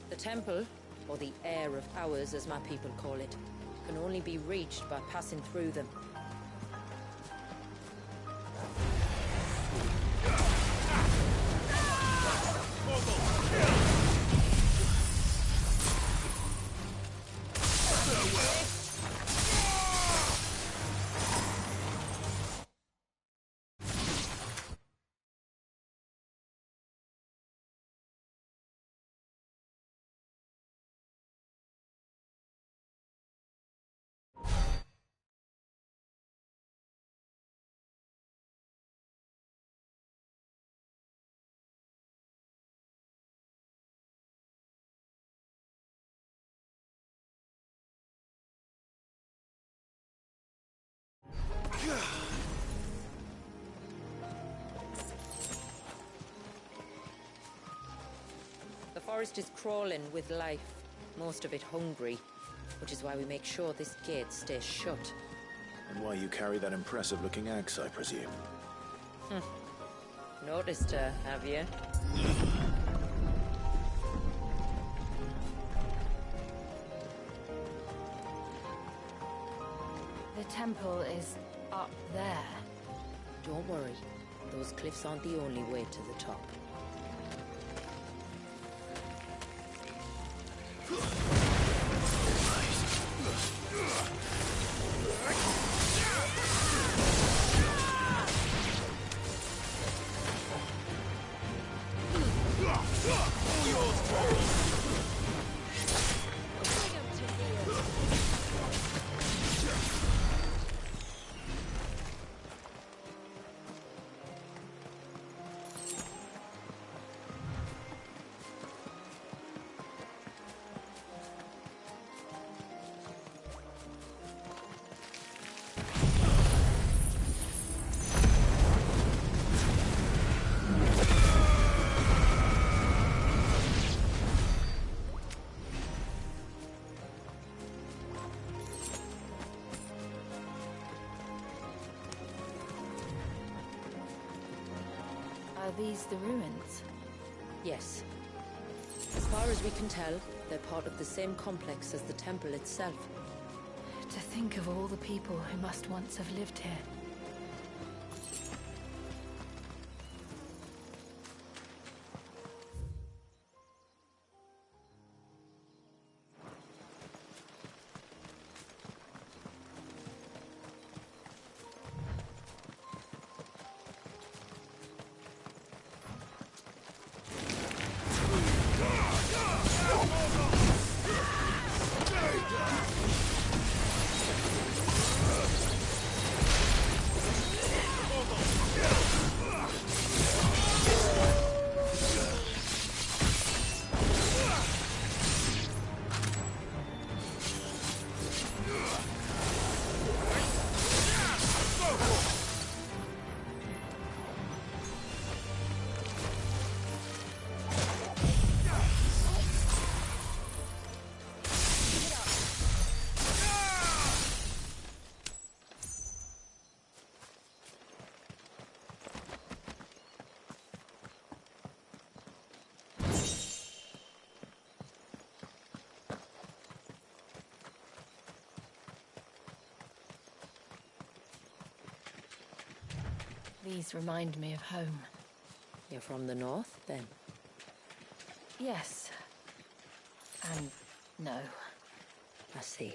The temple, or the Heir of Hours as my people call it, can only be reached by passing through them. The forest is crawling with life, most of it hungry, which is why we make sure this gate stays shut. And why you carry that impressive-looking axe, I presume. Noticed her, have you? The temple is up there. Don't worry, those cliffs aren't the only way to the top. Are these the ruins? Yes. As far as we can tell, they're part of the same complex as the temple itself. To think of all the people who must once have lived here. These remind me of home. You're from the north, then? Yes. And no. I see.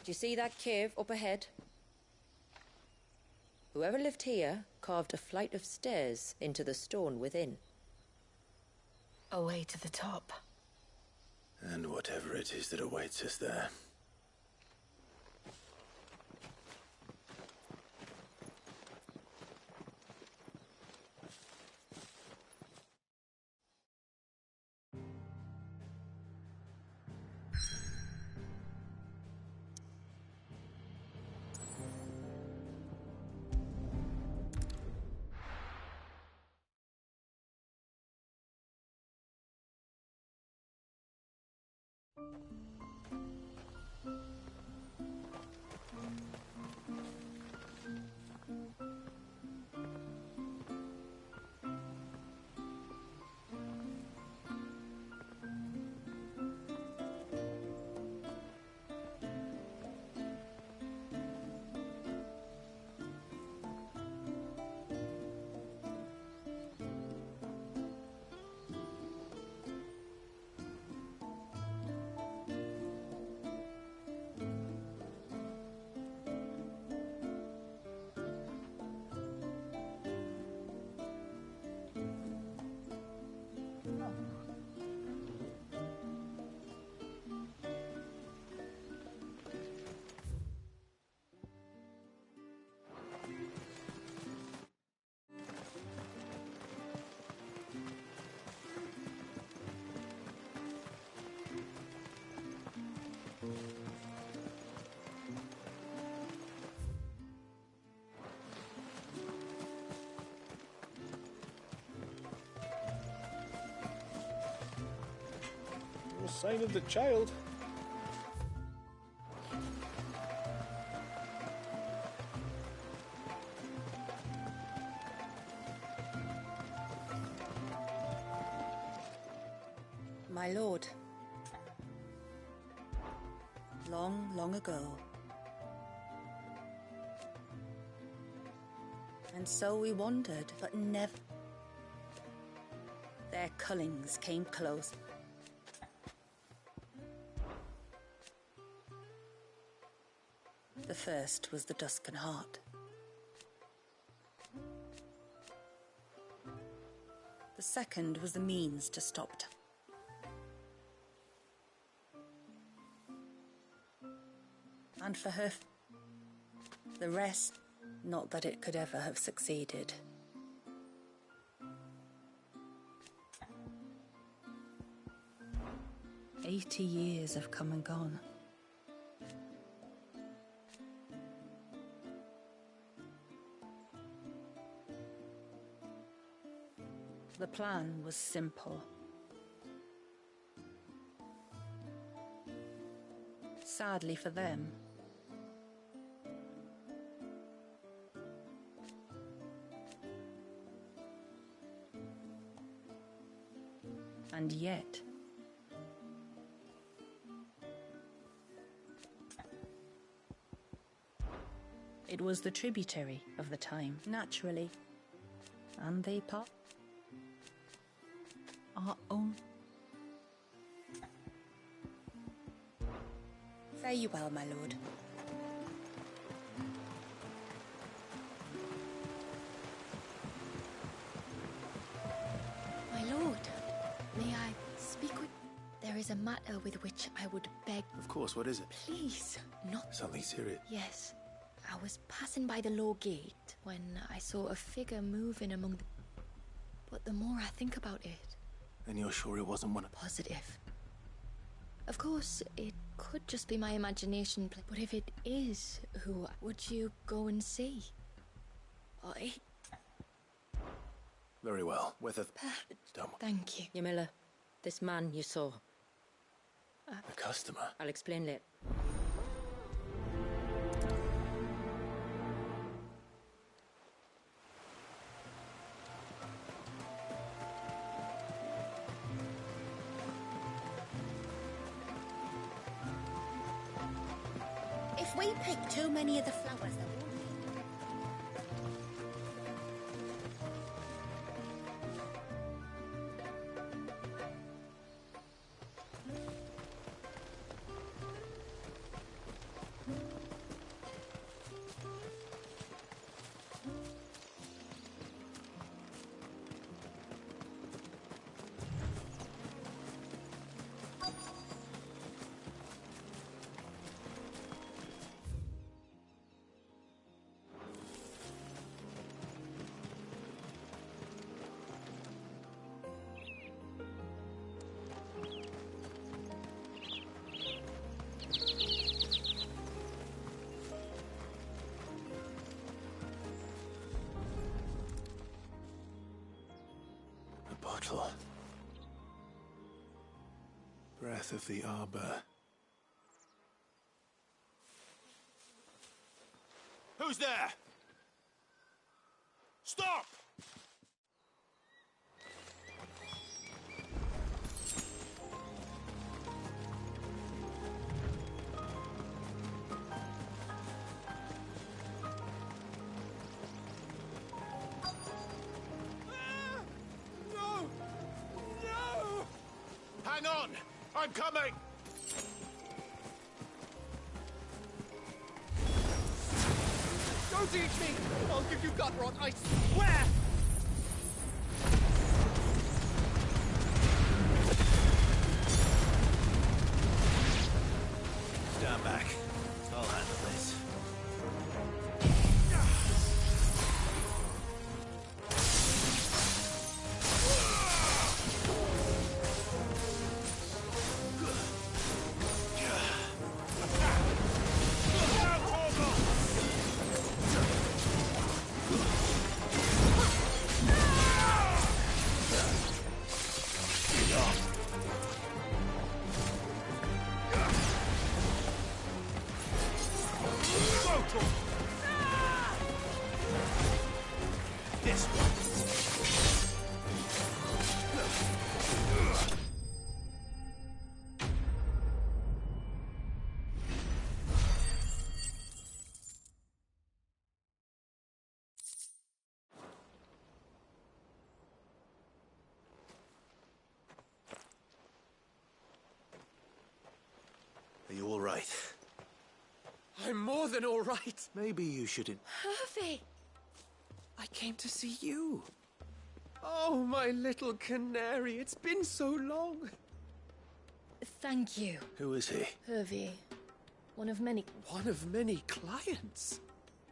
Do you see that cave up ahead? Whoever lived here carved a flight of stairs into the stone within. A way to the top. And whatever it is that awaits us there. No sign of the child. My lord. Long, long ago. And so we wandered, but never. Their cullings came close. The first was the Duscan Heart. The second was the means to stop time. And for her, the rest, not that it could ever have succeeded. "80 years have come and gone. The plan was simple. Sadly for them, and yet it was the tributary of the time, naturally, and they part our own. Fare you well, my lord. My lord, may I speak with... There is a matter with which I would beg... Of course, what is it? Please, not... Something serious? Yes. I was passing by the low gate when I saw a figure moving among the... But the more I think about it... And you're sure it wasn't one of... Positive. Of course, it could just be my imagination, but if it is, who would you go and see? I... Very well. Whether... Don't... Thank you. Yamila, this man you saw. A customer? I'll explain later. If we pick too many of the flowers, then gentle. Breath of the arbor. Who's there? Stop! No! No! Hang on! I'm coming! Don't eat me! I'll give you gut rot, I swear! Stand back. I'll handle this. This one. Are you all right? I'm more than all right. Maybe you shouldn't. Hervey! I came to see you. Oh, my little canary, it's been so long. Thank you, Who is he? Hervey. One of many. One of many clients.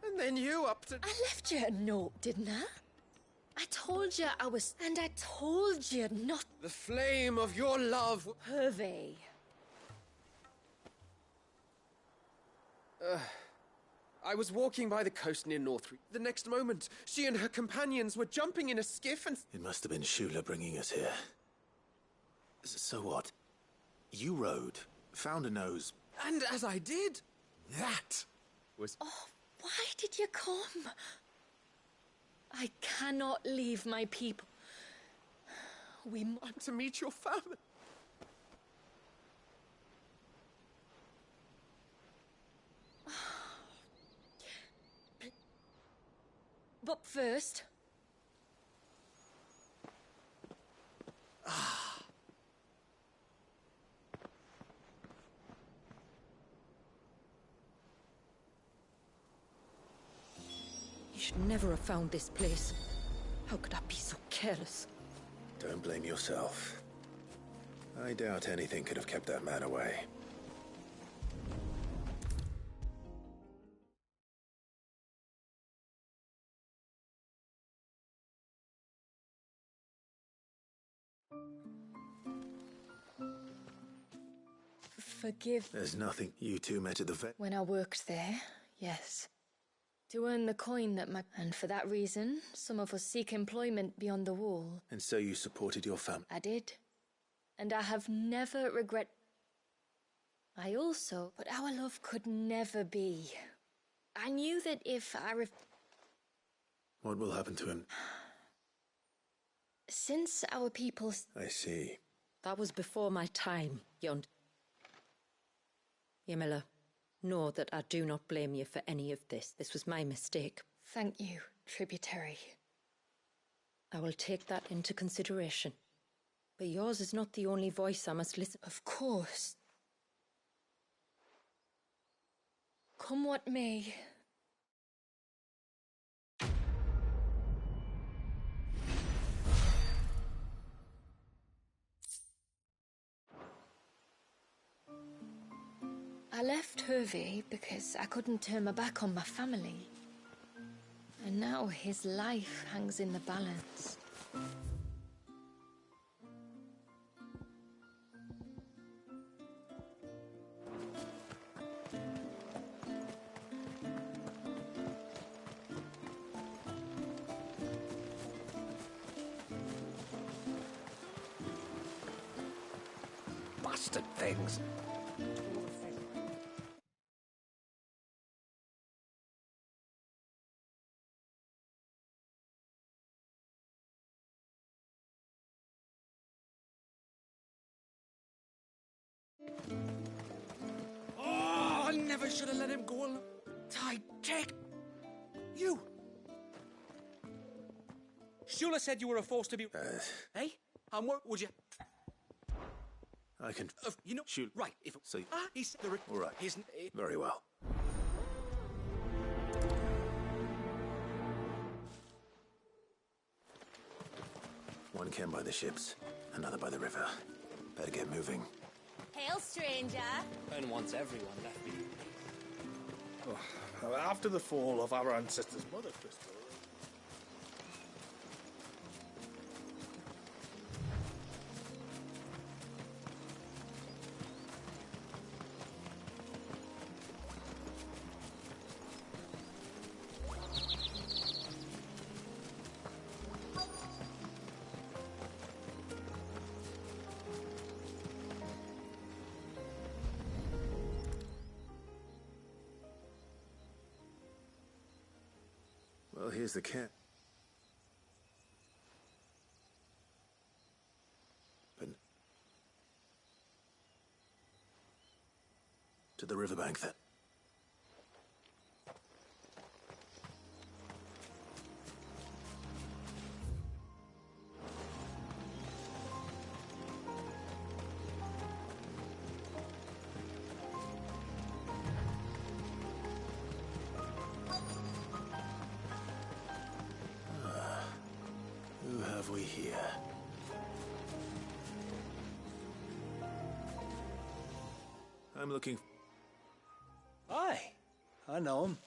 And then you up to... I left you a note, didn't I? I told you I was... And I told you not... The flame of your love. Hervey. I was walking by the coast near Northreach. The next moment, she and her companions were jumping in a skiff and... It must have been Shula bringing us here. So what? You rode, found a nose. And as I did, that was... Oh, why did you come? I cannot leave my people. I'm to meet your family. But first... You should never have found this place. How could I be so careless? Don't blame yourself. I doubt anything could have kept that man away. Forgive... There's nothing. You two met at the vet. When I worked there, yes. To earn the coin that my... And for that reason, some of us seek employment beyond the wall. And so you supported your family. I did. And I have never regret... I also... But our love could never be. I knew that if I... What will happen to him? Since our people... I see. That was before my time, Yond. Yamila, know that I do not blame you for any of this. This was my mistake. Thank you, tributary. I will take that into consideration. But yours is not the only voice I must listen. Of course. Come what may. I left Hervey because I couldn't turn my back on my family. And now his life hangs in the balance. bastard things. Oh, I never should have let him go alone. Take you. Shula said you were a force to be. Hey, and what would you? I can You know, shoot. Right. If See. He's All right. He's Very well. One camp by the ships, another by the river. Better get moving. Hail, stranger. And wants everyone left behind. After the fall of our ancestors' mother crystal. Well, here's the camp. To the riverbank, then. Who have we here? I'm looking. Aye, I know him.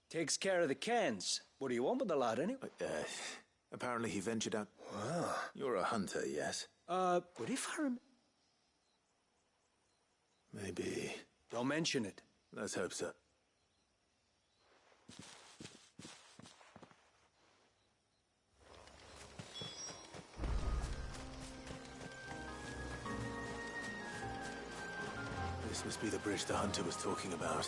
Takes care of the cans. What do you want with the lad, anyway? Apparently he ventured out. Wow. You're a hunter, yes? But if I Maybe. Don't mention it. Let's hope so. This must be the bridge the hunter was talking about.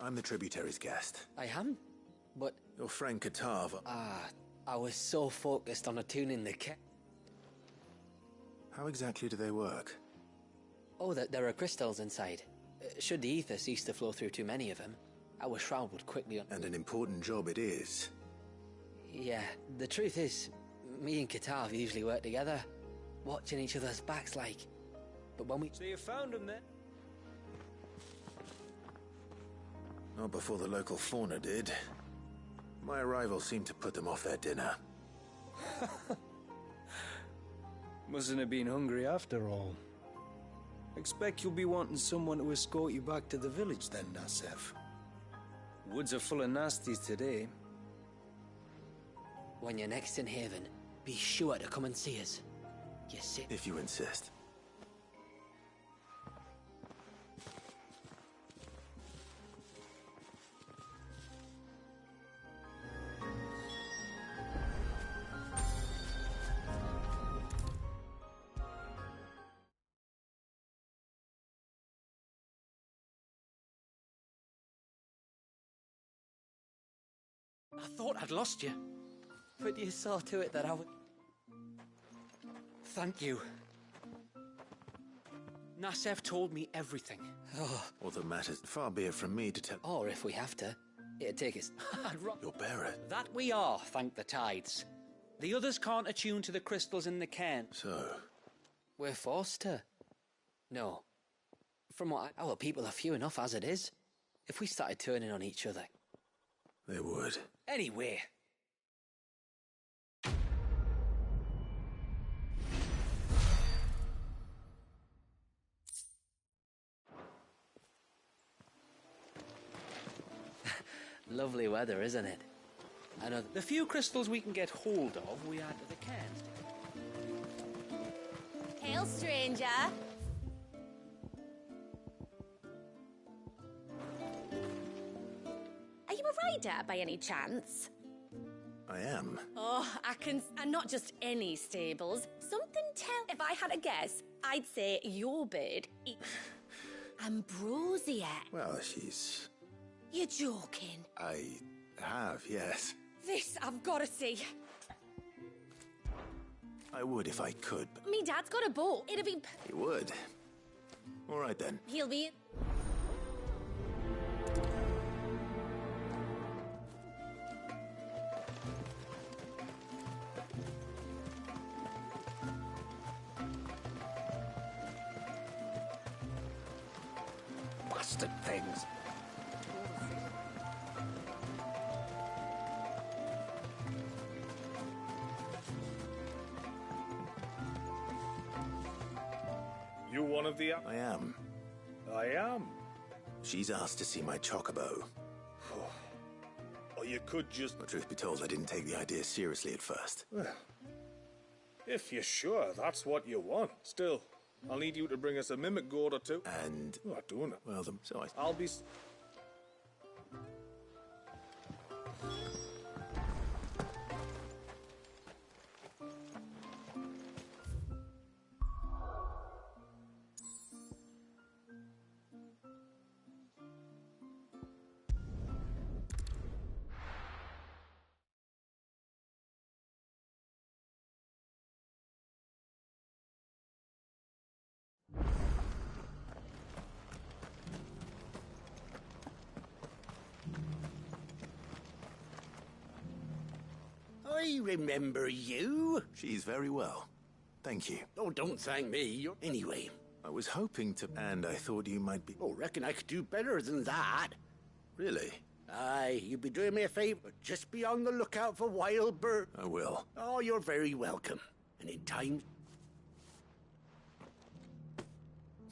I'm the tributary's guest. I am? But... Your friend Katav... I was so focused on attuning the How exactly do they work? Oh, there are crystals inside. Should the ether cease to flow through too many of them, our shroud would quickly... And an important job it is. Yeah, the truth is, me and Katav usually work together, watching each other's backs like... But when we... So you found him then? Not before the local fauna did. My arrival seemed to put them off their dinner. Mustn't have been hungry after all. Expect you'll be wanting someone to escort you back to the village then, Nasev. Woods are full of nasties today. When you're next in Haven, be sure to come and see us. You see? If you insist. I thought I'd lost you. But you saw to it that I would... Thank you. Nasev told me everything. Oh. All that matters, far be it from me to tell... Or if we have to, it'd take us... Your bearer. That we are, thank the tides. The others can't attune to the crystals in the cairn. So? We're forced to. No. From what our people are few enough as it is. If we started turning on each other... They would. Anyway. Lovely weather, isn't it? I know the few crystals we can get hold of, we add to the cairns. Hail, stranger. Are you a rider by any chance? I am. Oh, I can... And not just any stables. Something tell... If I had a guess, I'd say your bird... Ambrosia. Well, she's... You're joking. I have, yes. This I've got to see. I would if I could, but... Me dad's got a boat. It'd be... He would. All right, then. He'll be... Bastard things. You one of the... I am. I am. She's asked to see my chocobo. Or you could just... But truth be told, I didn't take the idea seriously at first. Well, if you're sure that's what you want. Still, I'll need you to bring us a mimic gourd or two. And... I'm not doing it. Well, then, so I... I'll be... I remember you. She's very well. Thank you. Oh, don't thank me. Anyway. I was hoping to... And I thought you might be... Oh, reckon I could do better than that. Really? Aye, you'd be doing me a favor. Just be on the lookout for wild birds. I will. Oh, you're very welcome. And in time...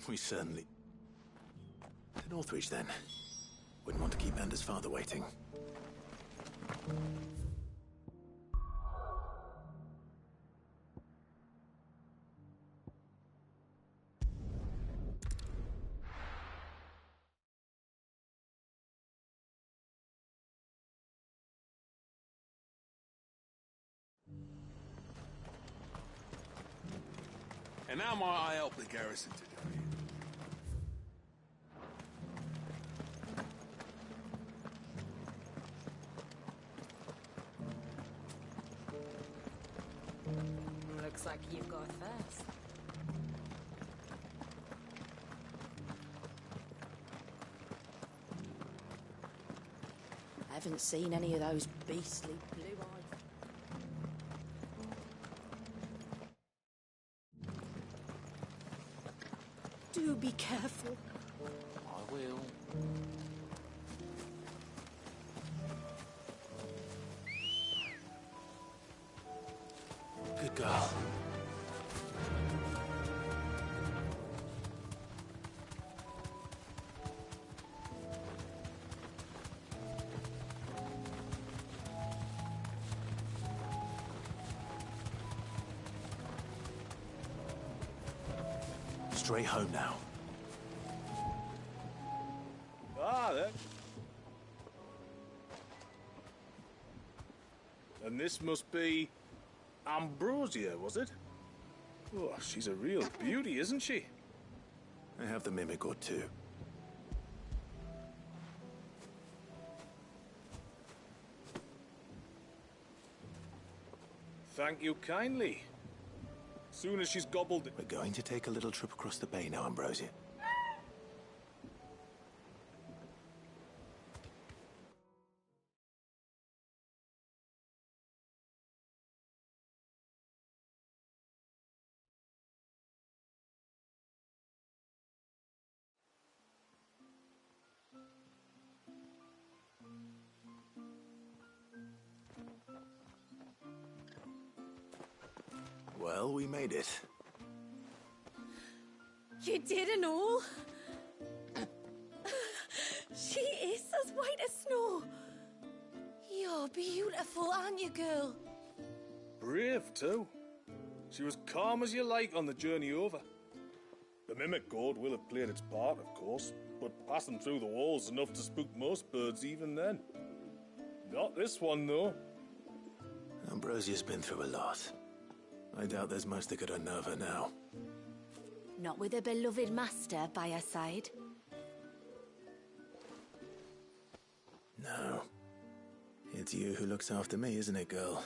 We certainly... To Northridge, then. Wouldn't want to keep Anders' father waiting. And now might I help the garrison today? Looks like you've got first. I haven't seen any of those beastly blue eyes. Do be careful. I will. Good girl. Straight home now. Ah, there. And this must be Ambrosia, was it? Oh, she's a real beauty, isn't she? I have the mimic or two. Thank you kindly. Soon as she's gobbled... We're going to take a little trip across the bay now, Ambrosia. Well, we made it. You did and all? She is as white as snow. You're beautiful, aren't you, girl? Brave, too. She was calm as you like on the journey over. The mimic gourd will have played its part, of course, but passing through the walls enough to spook most birds even then. Not this one, though. Ambrosia's been through a lot. I doubt there's much that could unnerve her now. Not with a beloved master by her side. No. It's you who looks after me, isn't it, girl?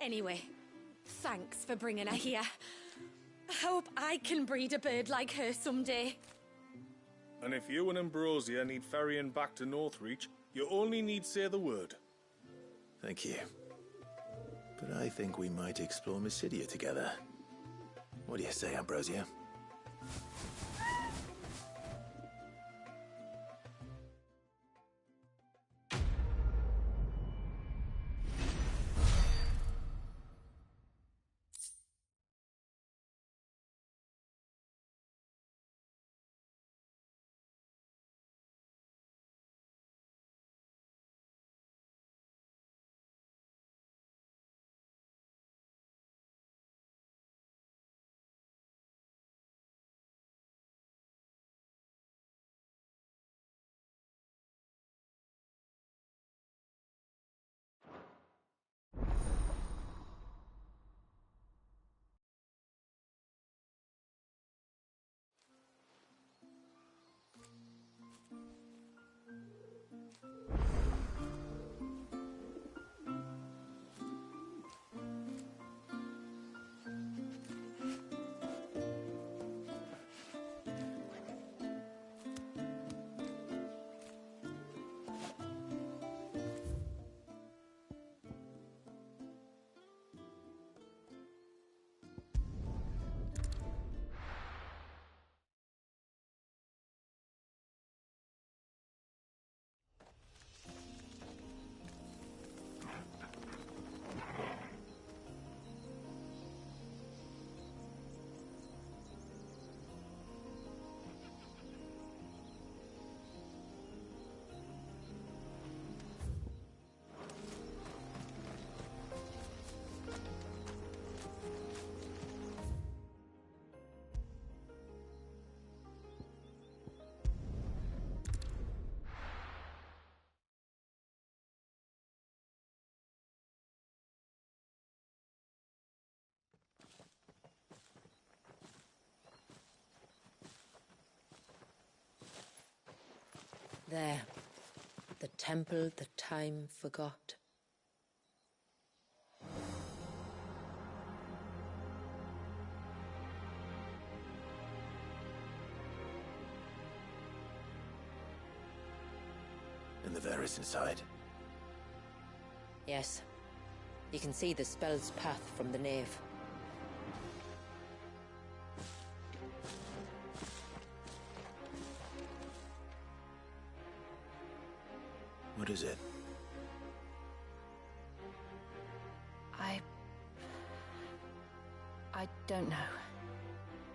Anyway, thanks for bringing her here. I hope I can breed a bird like her someday. And if you and Ambrosia need ferrying back to Northreach, you only need say the word. Thank you. But I think we might explore Mysidia together. What do you say, Ambrosia? There. The temple the time forgot. there is inside? Yes. You can see the spell's path from the nave. What is it? I don't know.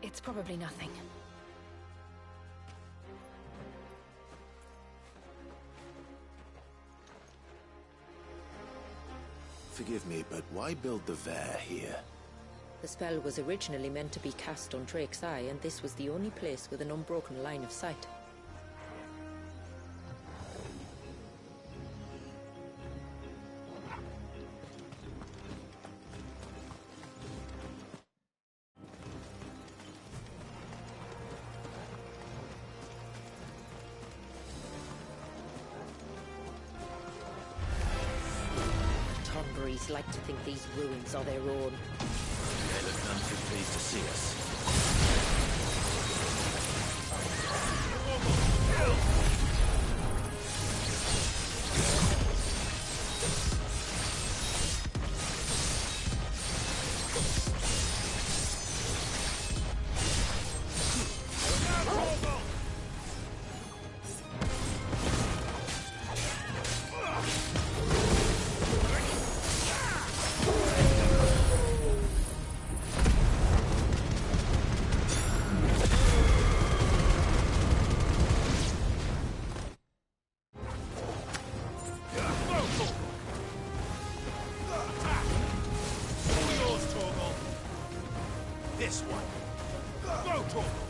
It's probably nothing. Forgive me, but why build the Vare here? The spell was originally meant to be cast on Drake's Eye, and this was the only place with an unbroken line of sight. Tonberries like to think these ruins are their own. They look none too pleased to see us. This one. Go, Torgal!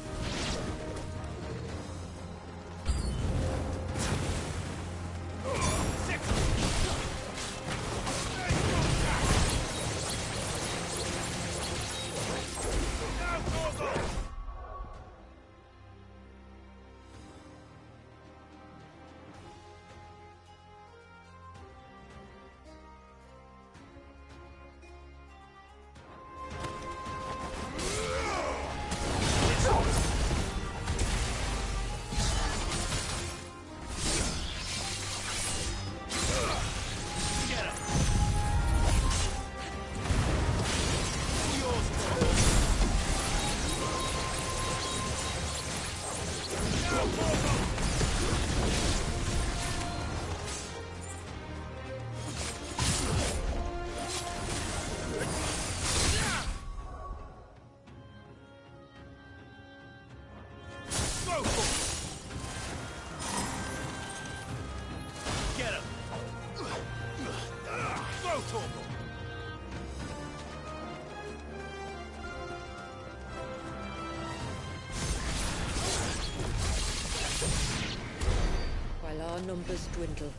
While our numbers dwindle,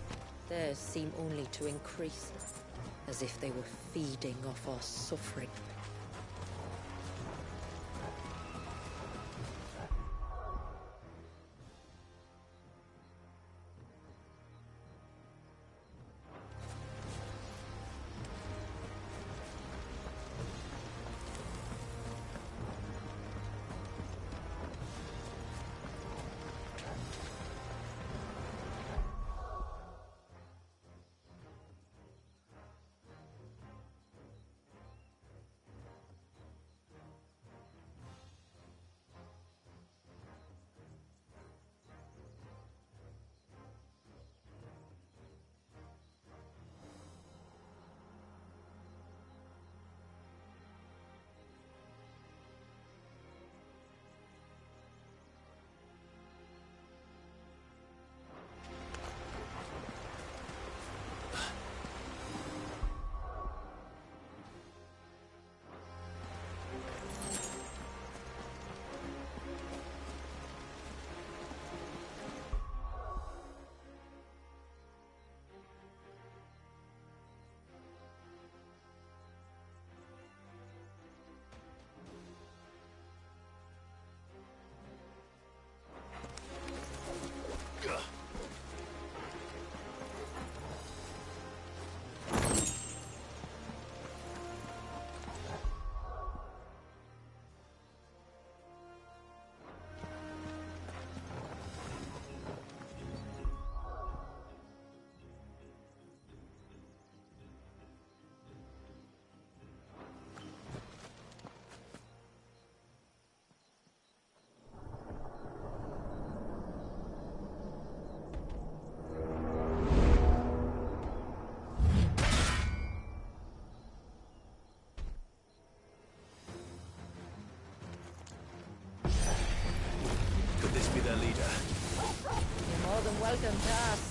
theirs seem only to increase, as if they were feeding off our suffering. welcome task.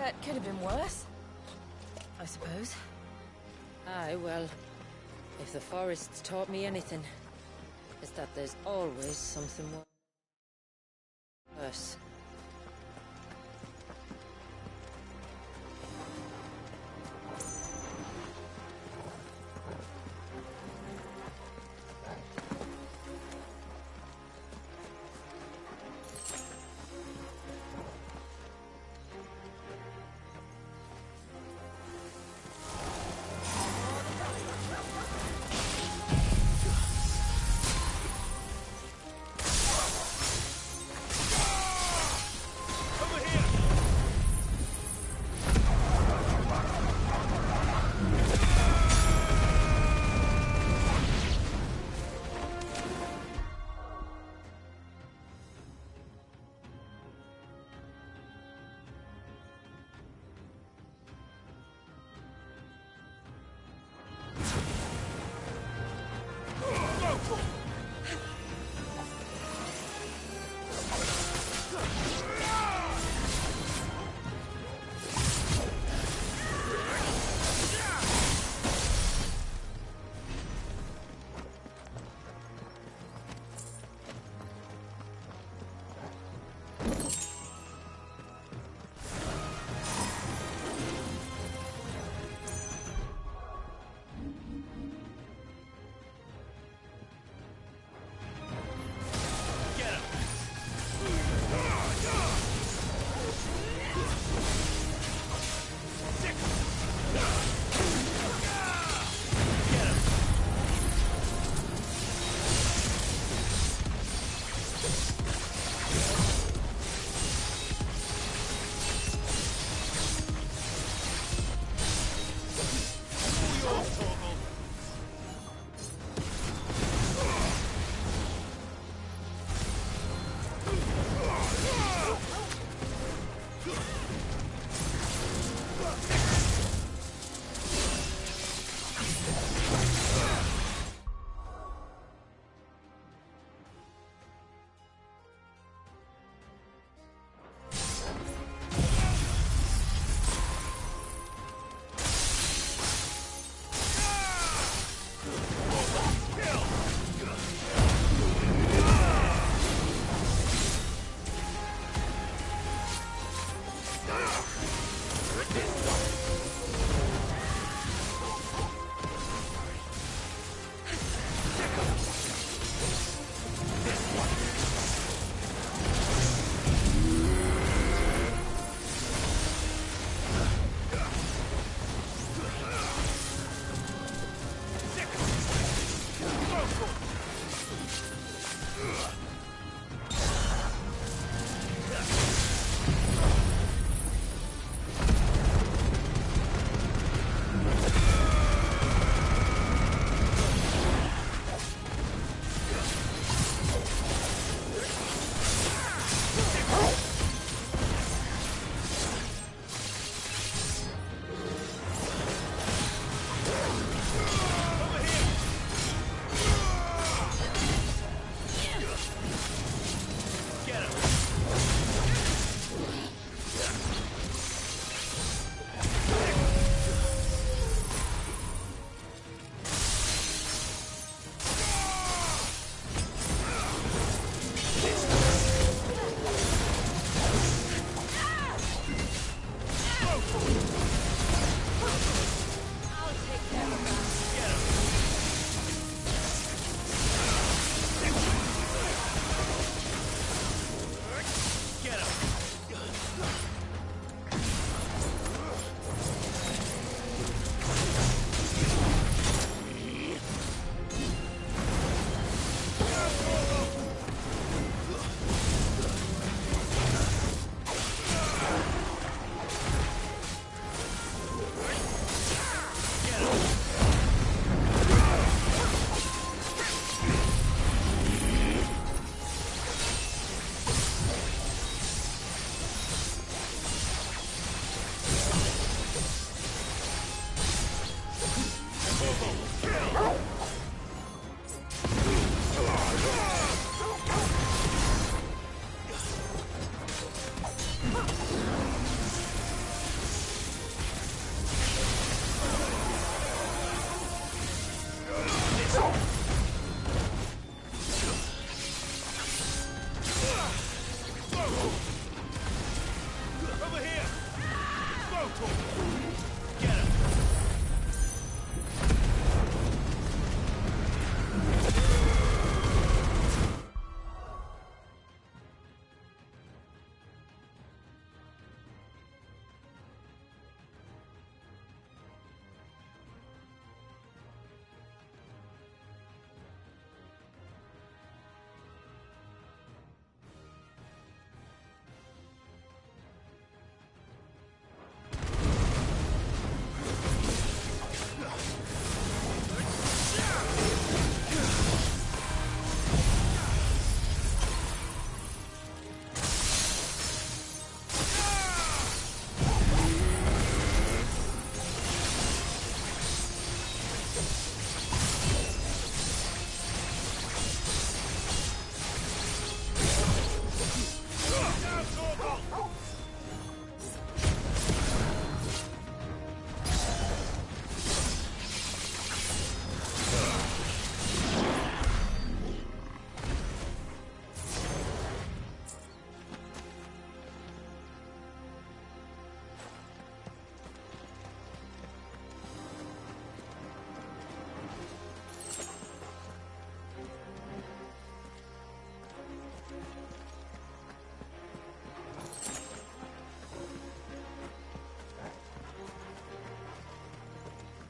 That could have been worse, I suppose. Aye, well, if the forest's taught me anything, it's that there's always something worse.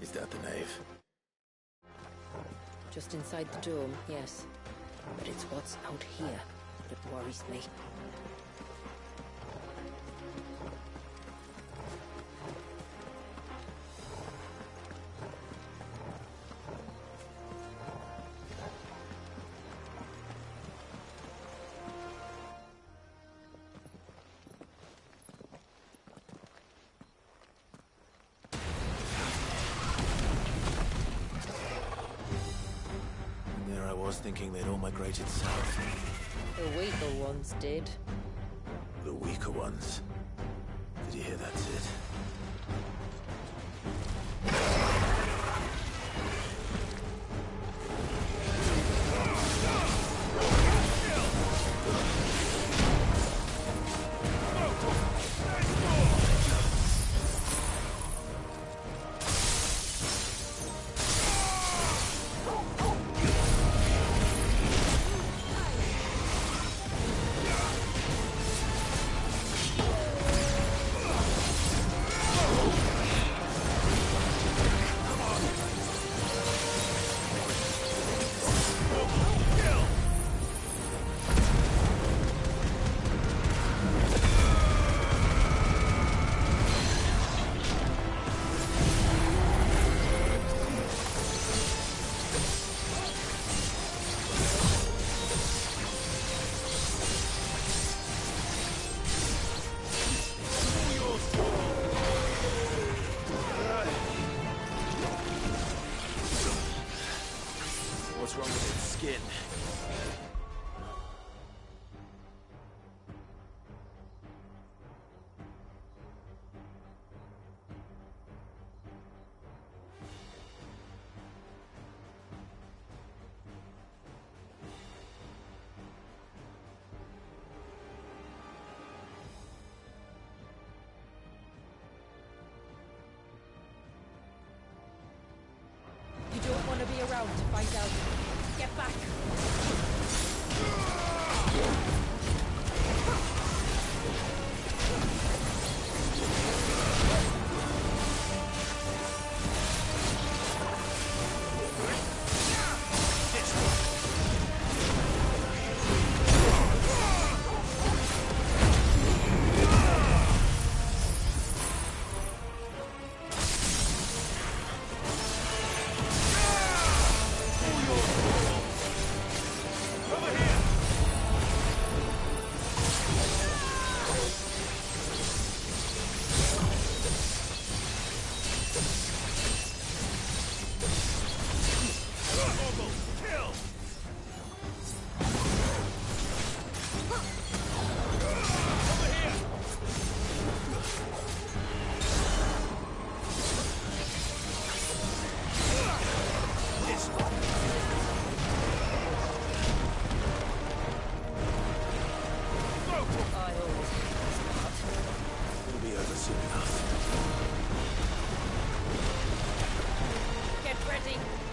Is that the nave? Just inside the dome, yes. But it's what's out here that worries me. There I was thinking they'd all migrated south. The weaker ones did. The weaker ones. Did you hear that, Sid? What's wrong with its skin? You don't want to be around to find out. Get back! It'll be over soon enough. Get ready!